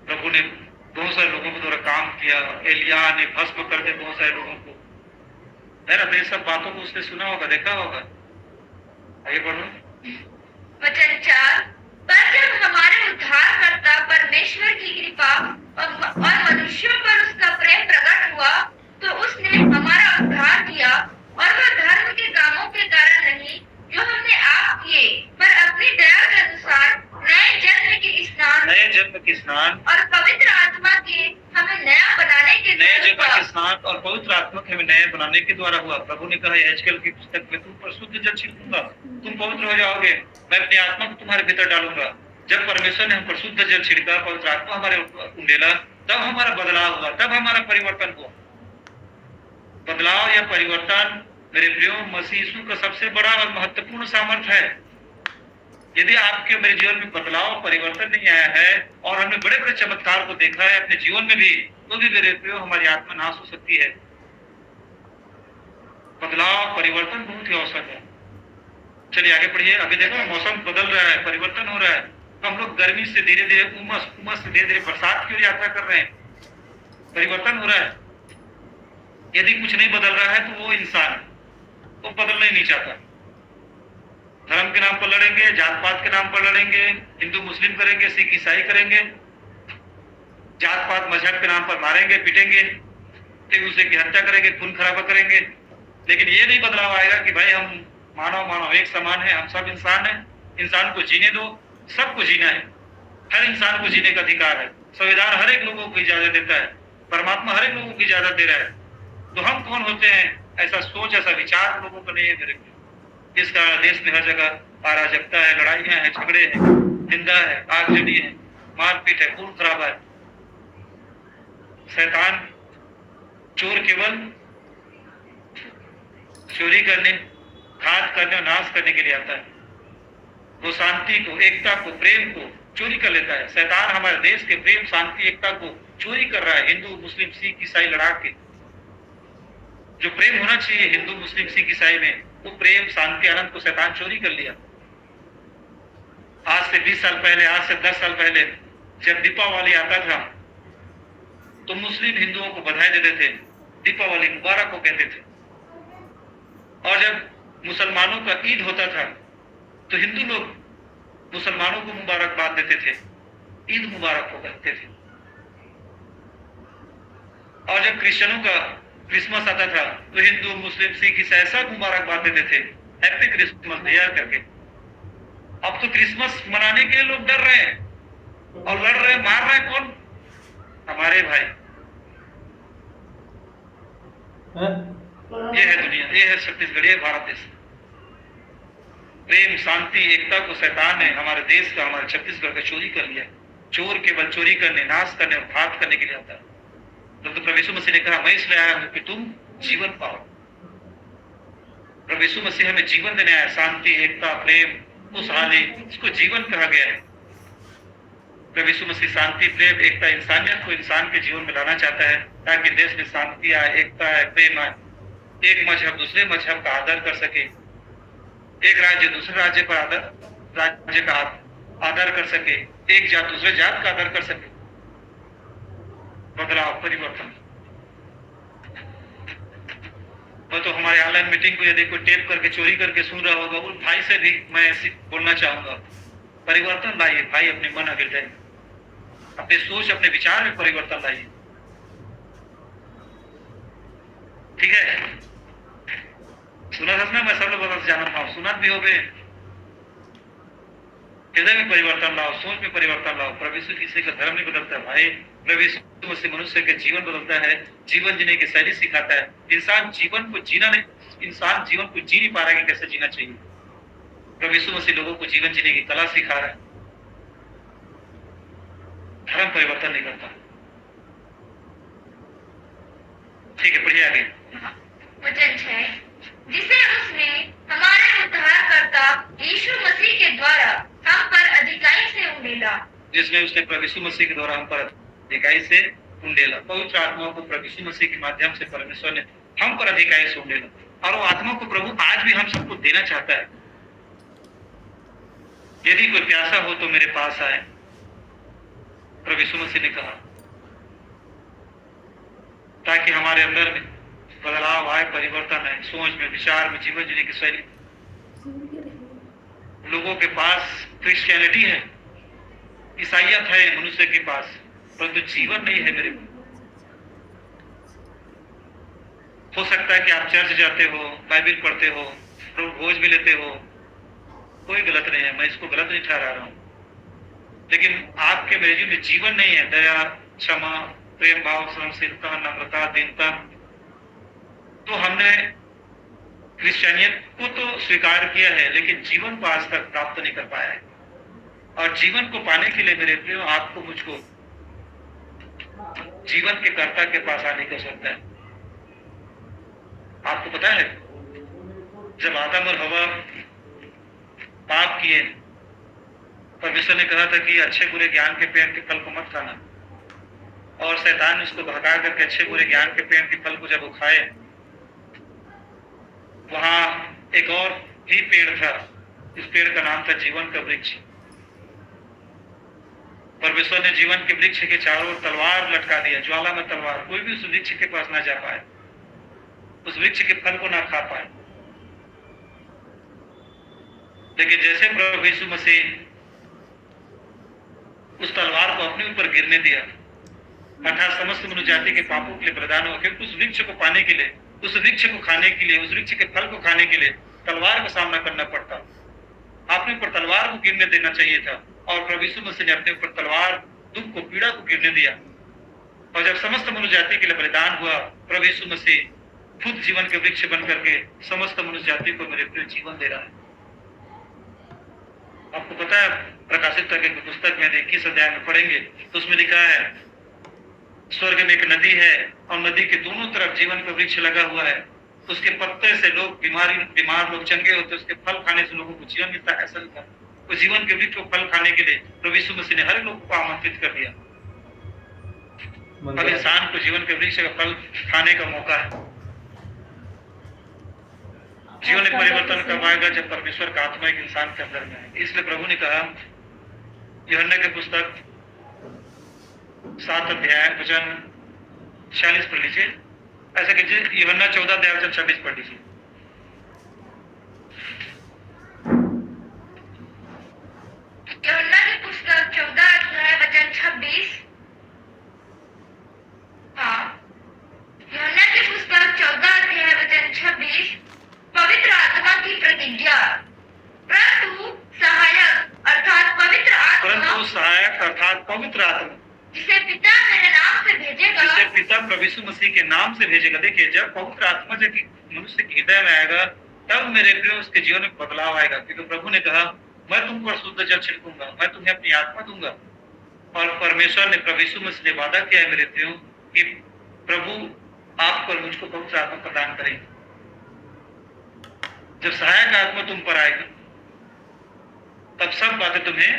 प्रभु ने बहुत सारे लोगों को द्वारा काम किया। एलिया ने भस्म कर दिया बहुत सारे लोगों को, है ना। तो ये सब बातों को उसने सुना होगा, देखा होगा। आगे बढ़ो। वचन 4। पर जब हमारे उद्धारकर्ता परमेश्वर की कृपा और मनुष्यों पर उसका प्रेम प्रकट हुआ तो उसने हमारा उद्धार किया, और वह धर्म के कामों के कारण नहीं जो हमने आप किए, पर अपनी दया के अनुसार नए जन्म के स्नान और पवित्र आत्मा के हमें नया बनाने के द्वारा हुआ। प्रभु ने कहा यहेजकेल की पुस्तक में, तुम पर शुद्ध जल छिड़कूंगा, तुम पवित्र हो जाओगे, मैं अपनी आत्मा को तुम्हारे भीतर डालूंगा। जब परमेश्वर ने हम पर शुद्ध जल छिड़का, पवित्र आत्मा हमारे उंडेला, तब हमारा बदलाव हुआ, तब हमारा परिवर्तन हुआ। बदलाव या परिवर्तन मेरे प्रियो मसीह यीशु का सबसे बड़ा और महत्वपूर्ण सामर्थ्य है। यदि आपके मेरे जीवन में बदलाव परिवर्तन नहीं आया है और हमने बड़े बड़े चमत्कार को देखा है अपने जीवन में भी, तो भी मेरे प्रियो हमारी आत्मा नाश हो सकती है। बदलाव परिवर्तन बहुत ही आवश्यक है। चलिए आगे पढ़िए। अभी देखो मौसम बदल रहा है, परिवर्तन हो रहा है। हम लोग गर्मी से धीरे धीरे उमस से धीरे धीरे बरसात की ओर यात्रा कर रहे हैं। परिवर्तन हो रहा है। यदि कुछ नहीं बदल रहा है तो वो इंसान वो बदलना ही नहीं चाहता। धर्म के नाम पर लड़ेंगे, जात पात के नाम पर लड़ेंगे, हिंदू मुस्लिम करेंगे, सिख ईसाई करेंगे, जात पात मजहब के नाम पर मारेंगे, पीटेंगे, एक दूसरे की हत्या करेंगे, खून खराबा करेंगे। लेकिन ये नहीं बदलाव आएगा कि भाई हम मानव एक समान है, हम सब इंसान है, इंसान को जीने दो, सबको जीना है, हर इंसान को जीने का अधिकार है। संविधान हर एक लोगों को इजाजत देता है, परमात्मा हर एक लोगों को इजाजत दे रहा है। तो हम कौन होते हैं? ऐसा सोच, ऐसा विचार लोगों को नहीं है मेरे को। इस कारण देश में हर जगह अराजकता है, लड़ाइयां हैं, झगड़े हैं, निंदा है, आगजनी है, मारपीट है, खून खराबा है। शैतान चोर केवल चोरी करने, घात करने और नाश करने के लिए आता है। वो शांति को, एकता को, प्रेम को चोरी कर लेता है। शैतान हमारे देश के प्रेम, शांति, एकता को चोरी कर रहा है। हिंदू, मुस्लिम, सिख, ईसाई लड़ा के जो प्रेम होना चाहिए हिंदू, मुस्लिम, सिख, ईसाई में, वो प्रेम, शांति, आनंद को शैतान चोरी कर लिया। आज से 20 साल पहले, आज से 10 साल पहले जब दीपावली आता था तो मुस्लिम हिंदुओं को बधाई देते थे, दीपावली मुबारक को कहते थे। और जब मुसलमानों का ईद होता था तो हिंदू लोग मुसलमानों को मुबारकबाद देते थे, ईद मुबारक को कहते थे। और जब क्रिश्चियनों का क्रिसमस आता था तो हिंदू, मुस्लिम, सिख, ईसाई सब मुबारकबाद देते थे, हैप्पी क्रिसमस तैयार करके। अब तो क्रिसमस मनाने के लिए लोग डर रहे हैं और लड़ रहे हैं, मार रहे हैं। कौन? हमारे भाई। ये है दुनिया, ये है छत्तीसगढ़, ये भारत देश। प्रेम, शांति, एकता को शैतान ने हमारे देश का, हमारे छत्तीसगढ़ का चोरी कर लिया। चोर केवल चोरी करने, नाश करने और घात करने के लिए आता है। तो प्रभु यीशु मसीह ने कहा, मैं इसलिए आया हूं कि तुम जीवन पाओ। प्रभु यीशु मसीह हमें जीवन देने आया। शांति, एकता, प्रेम, खुशहाली, इसको जीवन कहा गया है। प्रभु यीशु मसीह शांति, प्रेम, एकता, इंसानियत को इंसान के जीवन में लाना चाहता है ताकि देश में शांति आए, एकता आए, प्रेम आए। एक मजहब दूसरे मजहब का आदर कर सके, एक राज्य दूसरे राज्य का आदर कर सके, एक जात दूसरे जात का आदर कर सके। बदलाव, परिवर्तन। मैं तो हमारे ऑनलाइन मीटिंग को यदि कोई टेप करके चोरी करके सुन रहा होगा, उस भाई से भी मैं ऐसे बोलना चाहूंगा, परिवर्तन लाइए भाई, अपने मन, हृदय, अपने सोच, अपने विचार में परिवर्तन लाइए। ठीक है? सुना था मैं सब लोग बदल जाना था, सुना भी हो गए। हृदय में परिवर्तन लाओ, सोच में परिवर्तन लाओ। प्रभु यीशु किसी का धर्म नहीं बदलता भाई, प्रभु यीशु मसीह मनुष्य के जीवन बदलता है, जीवन जीने की शैली सिखाता है। इंसान जीवन को जीना नहीं, इंसान जीवन को जी नहीं पा रहा है कि कैसे जीना चाहिए। प्रभु यीशु मसीह लोगों को जीवन जीने की कला सिखा रहा है। धर्म परिवर्तन नहीं करता। ठीक है, पढ़िए आगे। वचन 6, जिसे उसने हमारे उद्धारकर्ता यीशु मसीह के द्वारा हम पर अधिकाई से उंडेला। जिसमें उसने प्रभु यीशु मसीह के द्वारा हम पर अधिकाई से उंडेला। पवित्र आत्मा को प्रभु यीशु मसीह के माध्यम से परमेश्वर ने हम पर अधिकाई से उंडेला, और वो आत्मा को प्रभु आज भी हम सबको देना चाहता है। यदि कोई प्यासा हो तो मेरे पास आए, प्रभु यीशु मसीह ने कहा, ताकि हमारे अंदर में बदलाव आए, परिवर्तन आए, सोच में, विचार में, जीवन जीने की शैली। लोगों के पास क्रिश्चियनिटी है, ईसाइयत है मनुष्य के पास, परंतु जीवन नहीं है मेरे को। हो सकता है कि आप चर्च जाते हो, बाइबल पढ़ते हो, प्रभु भोज भी लेते हो, कोई गलत नहीं है, मैं इसको गलत नहीं ठहरा रहा हूं, लेकिन आपके मेरे में जीवन नहीं है। दया, क्षमा, प्रेम भाव, सहनशीलता, नम्रता, दीनता। तो हमने क्रिश्चियनियत को तो स्वीकार किया है, लेकिन जीवन को आज तक प्राप्त नहीं कर पाया है। और जीवन को पाने के लिए मेरे प्रियो, आपको, मुझको जीवन के कर्ता के पास आने की आवश्यकता है। आपको पता है, जब आदम और हवा पाप किए, परमेश्वर ने कहा था कि अच्छे बुरे ज्ञान के पेड़ के फल को मत खाना, और शैतान ने उसको भगा करके अच्छे बुरे ज्ञान के पेड़ के फल को जब वो खाए, वहां एक और भी पेड़ था। इस पेड़ का नाम था जीवन का वृक्ष। परमेश्वर ने जीवन के वृक्ष के चारों ओर तलवार लटका दिया, ज्वाला में तलवार, कोई भी उस वृक्ष के पास ना जा पाए, उस वृक्ष के फल को ना खा पाए। लेकिन जैसे प्रभु यीशु मसीह उस तलवार को अपने ऊपर गिरने दिया, अर्थात समस्त मनुष्य जाति के पापों के लिए बलिदान हो, क्योंकि उस वृक्ष को पाने के लिए, उस वृक्ष को खाने के लिए, उस वृक्ष के फल को खाने के लिए तलवार का सामना करना पड़ता। अपने ऊपर तलवार को गिरने देना चाहिए था, और प्रभु यीशु मसीह ने अपने ऊपर तलवार, दुख को, पीड़ा को गिरने दिया। और जब समस्त मनुष्य जाति के लिए बलिदान हुआ, प्रभु यीशु मसीह खुद जीवन के वृक्ष बन करके समस्त मनुष्य जाति को मेरे प्रिय जीवन दे रहा है। आपको पता है, प्रकाशित की पुस्तक में 21 अध्याय में पढ़ेंगे तो उसमें लिखा है, स्वर्ग में एक नदी है और नदी के दोनों तरफ जीवन का वृक्ष लगा हुआ है, उसके पत्ते से लोग बीमार लोग चंगे होते, उसके फल खाने से लोगों को जीवन मिलता है, ऐसा लिखा। तो जीवन के वृक्ष को फल खाने के लिए प्रभु यीशु मसीह ने हर लोग को आमंत्रित कर दिया। हर इंसान को जीवन के वृक्ष का फल खाने का मौका है। जीवन में परिवर्तन कब आएगा? जब परमेश्वर का आत्मा एक इंसान के अंदर में है। इसलिए प्रभु ने कहा, यूहन्ना की पुस्तक 7 अध्याय वचन 46 पढ़ लीजिए। ऐसा कीजिए, यूहन्ना 14 अध्याय वचन 26 पढ़ लीजिए। यूहन्ना की पुस्तक 14 अध्याय वचन 26। हाँ, यूहन्ना की पुस्तक 14 अध्याय वचन 26। पवित्र आत्मा की प्रतिज्ञा, परंतु सहायक अर्थात पवित्र आत्मा जिसे पिता मेरे नाम से भेजेगा, जिसे पिता प्रभु यीशु मसीह के नाम से भेजेगा। देखिए, जब पवित्र आत्मा जब मनुष्य के हृदय में आएगा, तब मेरे प्रिय उसके जीवन में बदलाव आएगा। क्योंकि प्रभु ने कहा, मैं तुम पर शुद्ध जल छिड़कूंगा, मैं तुम्हें अपनी आत्मा दूंगा। और परमेश्वर ने प्रभु यीशु मसीह ने वादा किया है मेरे प्रियो कि प्रभु आपको और मुझको पवित्र आत्मा प्रदान करेंगे। जब सहायक आत्मा तुम पर आएगी, तब सब बातें तुम्हें,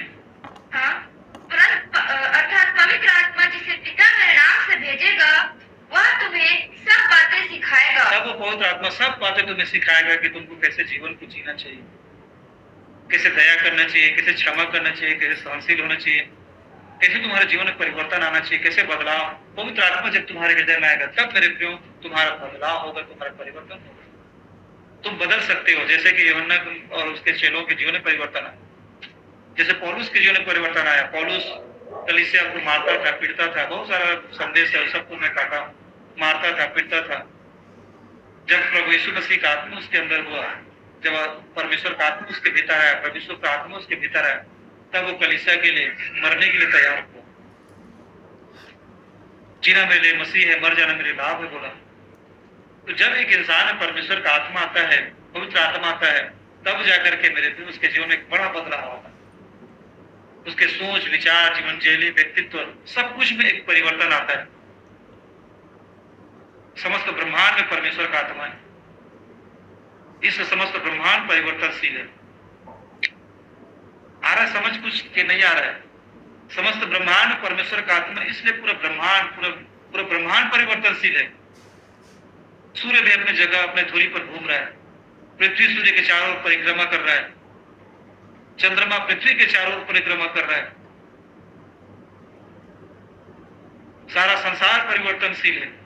अर्थात पवित्र आत्मा जिसे पिता मेरे नाम से भेजेगा, वह तुम्हें सब बातें सिखाएगा। तब वो पवित्र आत्मा सब बातें तुम्हें सिखाएगा कि तुमको कैसे जीवन को जीना चाहिए, कैसे दया करना चाहिए, कैसे क्षमा करना चाहिए, कैसे सहनशील होना चाहिए, कैसे तुम्हारे जीवन में परिवर्तन आना चाहिए, कैसे बदलाव। पवित्र आत्मा जब तुम्हारे हृदय में आएगा, तब मेरे प्रियो तुम्हारा बदलाव होगा, तुम्हारा परिवर्तन होगा। तुम बदल सकते हो, जैसे कि यूहन्ना और उसके चेलों के जीवन में परिवर्तन आया, जैसे पौलुस के जीवन में परिवर्तन आया। पौलुस कलीसिया को मारता था, पीटता था, बहुत सारा संदेश है, सबको मैं काटा, मारता था, पीटता था। जब प्रभु यीशु मसीह का आत्मा उसके अंदर हुआ, जब परमेश्वर का आत्मा उसके भीतर आया, परमेश्वर का आत्मा उसके भीतर आया, तब वो कलीसिया के लिए मरने के लिए तैयार हुआ। जीना मेरे लिए मसीह है, मर जाना मेरे लाभ है बोला। तो जब एक इंसान में परमेश्वर का आत्मा आता है, पवित्र आत्मा आता है, तब जाकर के मेरे प्रिय उसके जीवन में एक बड़ा बदलाव आता है। उसके सोच विचार, जीवन शैली, व्यक्तित्व, सब कुछ में एक परिवर्तन आता है। समस्त ब्रह्मांड में परमेश्वर का आत्मा है, इस समस्त ब्रह्मांड परिवर्तनशील है। आ रहा है समझ कुछ के नहीं आ रहा है? समस्त ब्रह्मांड परमेश्वर का आत्मा, इसलिए पूरा ब्रह्मांड परिवर्तनशील है। सूर्य भी अपनी जगह अपने धुरी पर घूम रहा है, पृथ्वी सूर्य के चारों ओर परिक्रमा कर रहा है, चंद्रमा पृथ्वी के चारों ओर परिक्रमा कर रहा है। सारा संसार परिवर्तनशील है।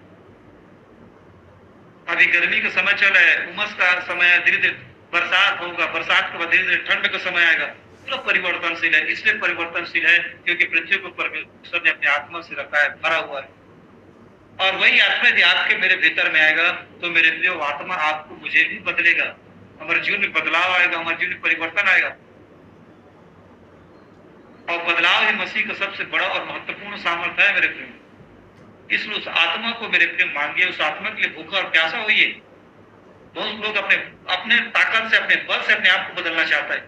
अभी गर्मी का समय चल रहा है, उमस का समय है, धीरे धीरे बरसात होगा, बरसात के बाद धीरे धीरे ठंड का समय आएगा। पूरा परिवर्तनशील है। इसलिए परिवर्तनशील है क्योंकि पृथ्वी को परमेश्वर ने अपने आत्मा से रखा है, भरा हुआ है। और वही आत्मा यदि आपके मेरे भीतर में आएगा, तो मेरे प्रिय आत्मा आपको मुझे भी बदलेगा, हमारे जीवन में बदलाव आएगा, हमारे जीवन में परिवर्तन आएगा। और बदलाव ही मसीह का सबसे बड़ा और महत्वपूर्ण सामर्थ्य है मेरे प्रिय। इसलिए उस आत्मा को मेरे प्रिय मांगिए, उस आत्मा के लिए भूखा और प्यासा होइए। बहुत लोग अपने ताकत से, अपने बल से अपने आप को बदलना चाहता है,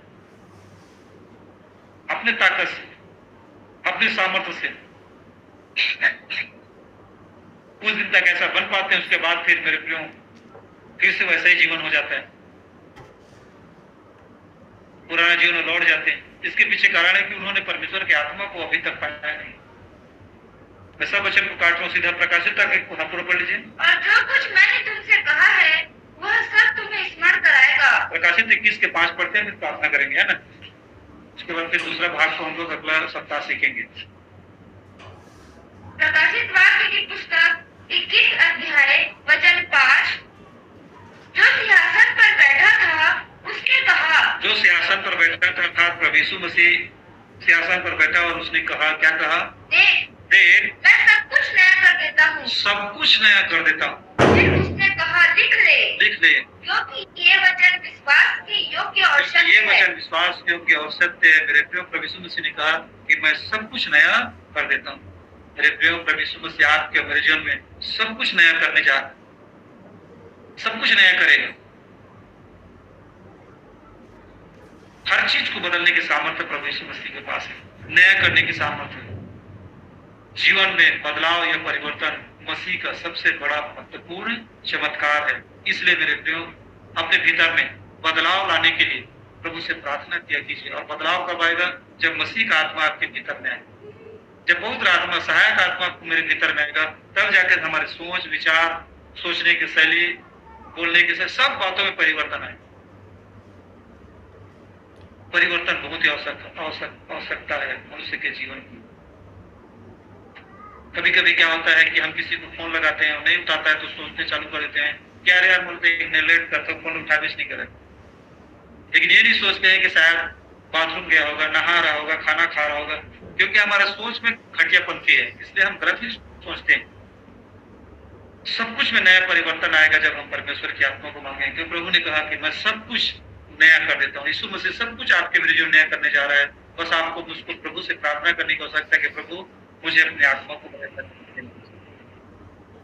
अपने ताकत से, अपने सामर्थ्य से। कुछ दिन तक ऐसा बन पाते हैं, उसके बाद फिर मेरे प्रियो फिर से वैसा ही जीवन हो जाता है, पुराना जीवन लौट जाते हैं। इसके पीछे कारण है कि उन्होंने परमेश्वर के आत्मा को अभी तक पाया नहीं। मैं सब वचन को काट रहा हूं, सीधा प्रकाशित तक हाथ पढ़ लीजिए। और जो कुछ मैंने तुमसे कहा है वह सब तुम्हें स्मरण कराएगा। प्रकाशित 21 के 5 पढ़ते हैं, फिर प्रार्थना करेंगे, है ना। उसके बाद फिर दूसरा भाग को हम लोग अगला सप्ताह सीखेंगे। प्रकाशित वाक्य की पुस्तक 21 अध्याय वचन 5। जो सिंहासन पर बैठा था उसने कहा, जो सिंहासन पर बैठा था अर्थात प्रभु यीशु मसीह सिंहासन पर बैठा, और उसने कहा, क्या कहा? देख मैं सब कुछ नया कर देता हूँ, सब कुछ नया कर देता हूँ। फिर उसने कहा, लिख ले, क्योंकि ये वचन विश्वास के योग्य और सत्य ये है। वचन विश्वास योग्य और सत्य है। मेरे प्रिय प्रभु यीशु मसीह ने कहा कि मैं सब कुछ नया कर देता हूँ। मेरे प्रिय प्रभु यीशु मसीह आपके मेरे जीवन में सब कुछ नया करने जा रहा है, सब कुछ नया करेगा। हर चीज को बदलने की सामर्थ्य प्रभु यीशु मसीह के पास है, नया करने की सामर्थ्य है। जीवन में बदलाव या परिवर्तन मसीह का सबसे बड़ा महत्वपूर्ण चमत्कार है, इसलिए मेरे प्रियो, अपने भीतर में बदलाव लाने के लिए प्रभु से प्रार्थना किया कीजिए। और बदलाव कब आएगा? जब मसीह का आत्मा आपके भीतर में आए, जब पवित्र आत्मा, सहायक आत्मा मेरे भीतर में आएगा, तब जाकर हमारे सोच विचार, सोचने की शैली, बोलने की शैली, सब बातों में परिवर्तन आए। परिवर्तन बहुत ही आवश्यकता है मनुष्य के जीवन की। कभी कभी क्या होता है कि हम किसी को फोन लगाते हैं, नहीं उठाता है तो सोचने चालू कर देते हैं, क्या रे यार, बोलते हैं लेट करते फोन उठा भी नहीं करे। लेकिन ये नहीं सोचते हैं कि शायद बाथरूम गया होगा, नहा रहा होगा, खाना खा रहा होगा, क्योंकि हमारा सोच में घटियापंथी है, इसलिए हम गलत ही सोचते हैं। सब कुछ में नया परिवर्तन आएगा जब हम परमेश्वर की आत्मा को मांगेंगे। क्योंकि प्रभु ने कहा कि मैं सब कुछ नया कर देता हूँ। यीशु मसीह सब कुछ आपके मेरे जो नया करने जा रहा है, बस आपको मुझको प्रभु से प्रार्थना करने की आवश्यकता है कि प्रभु मुझे अपने आत्मा को नया करने दें।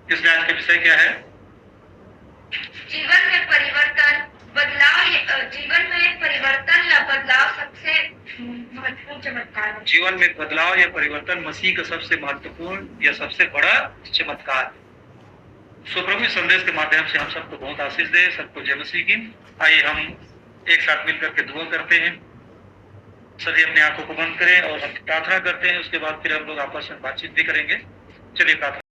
इसलिए आज का विषय क्या है? जीवन में परिवर्तन, बदलाव। जीवन में परिवर्तन या बदलाव सबसे महत्वपूर्ण चमत्कार है। जीवन में बदलाव या परिवर्तन मसीह का सबसे महत्वपूर्ण या सबसे बड़ा चमत्कार। सो प्रभु इस संदेश के माध्यम से हम सबको बहुत आशीष दे, सबको जय मसीह की। आइए हम एक साथ मिलकर के दुआ करते हैं। सभी अपने आंखों को बंद करें और हम प्रार्थना करते हैं। उसके बाद फिर हम लोग आपस में बातचीत भी करेंगे। चलिए प्रार्थना।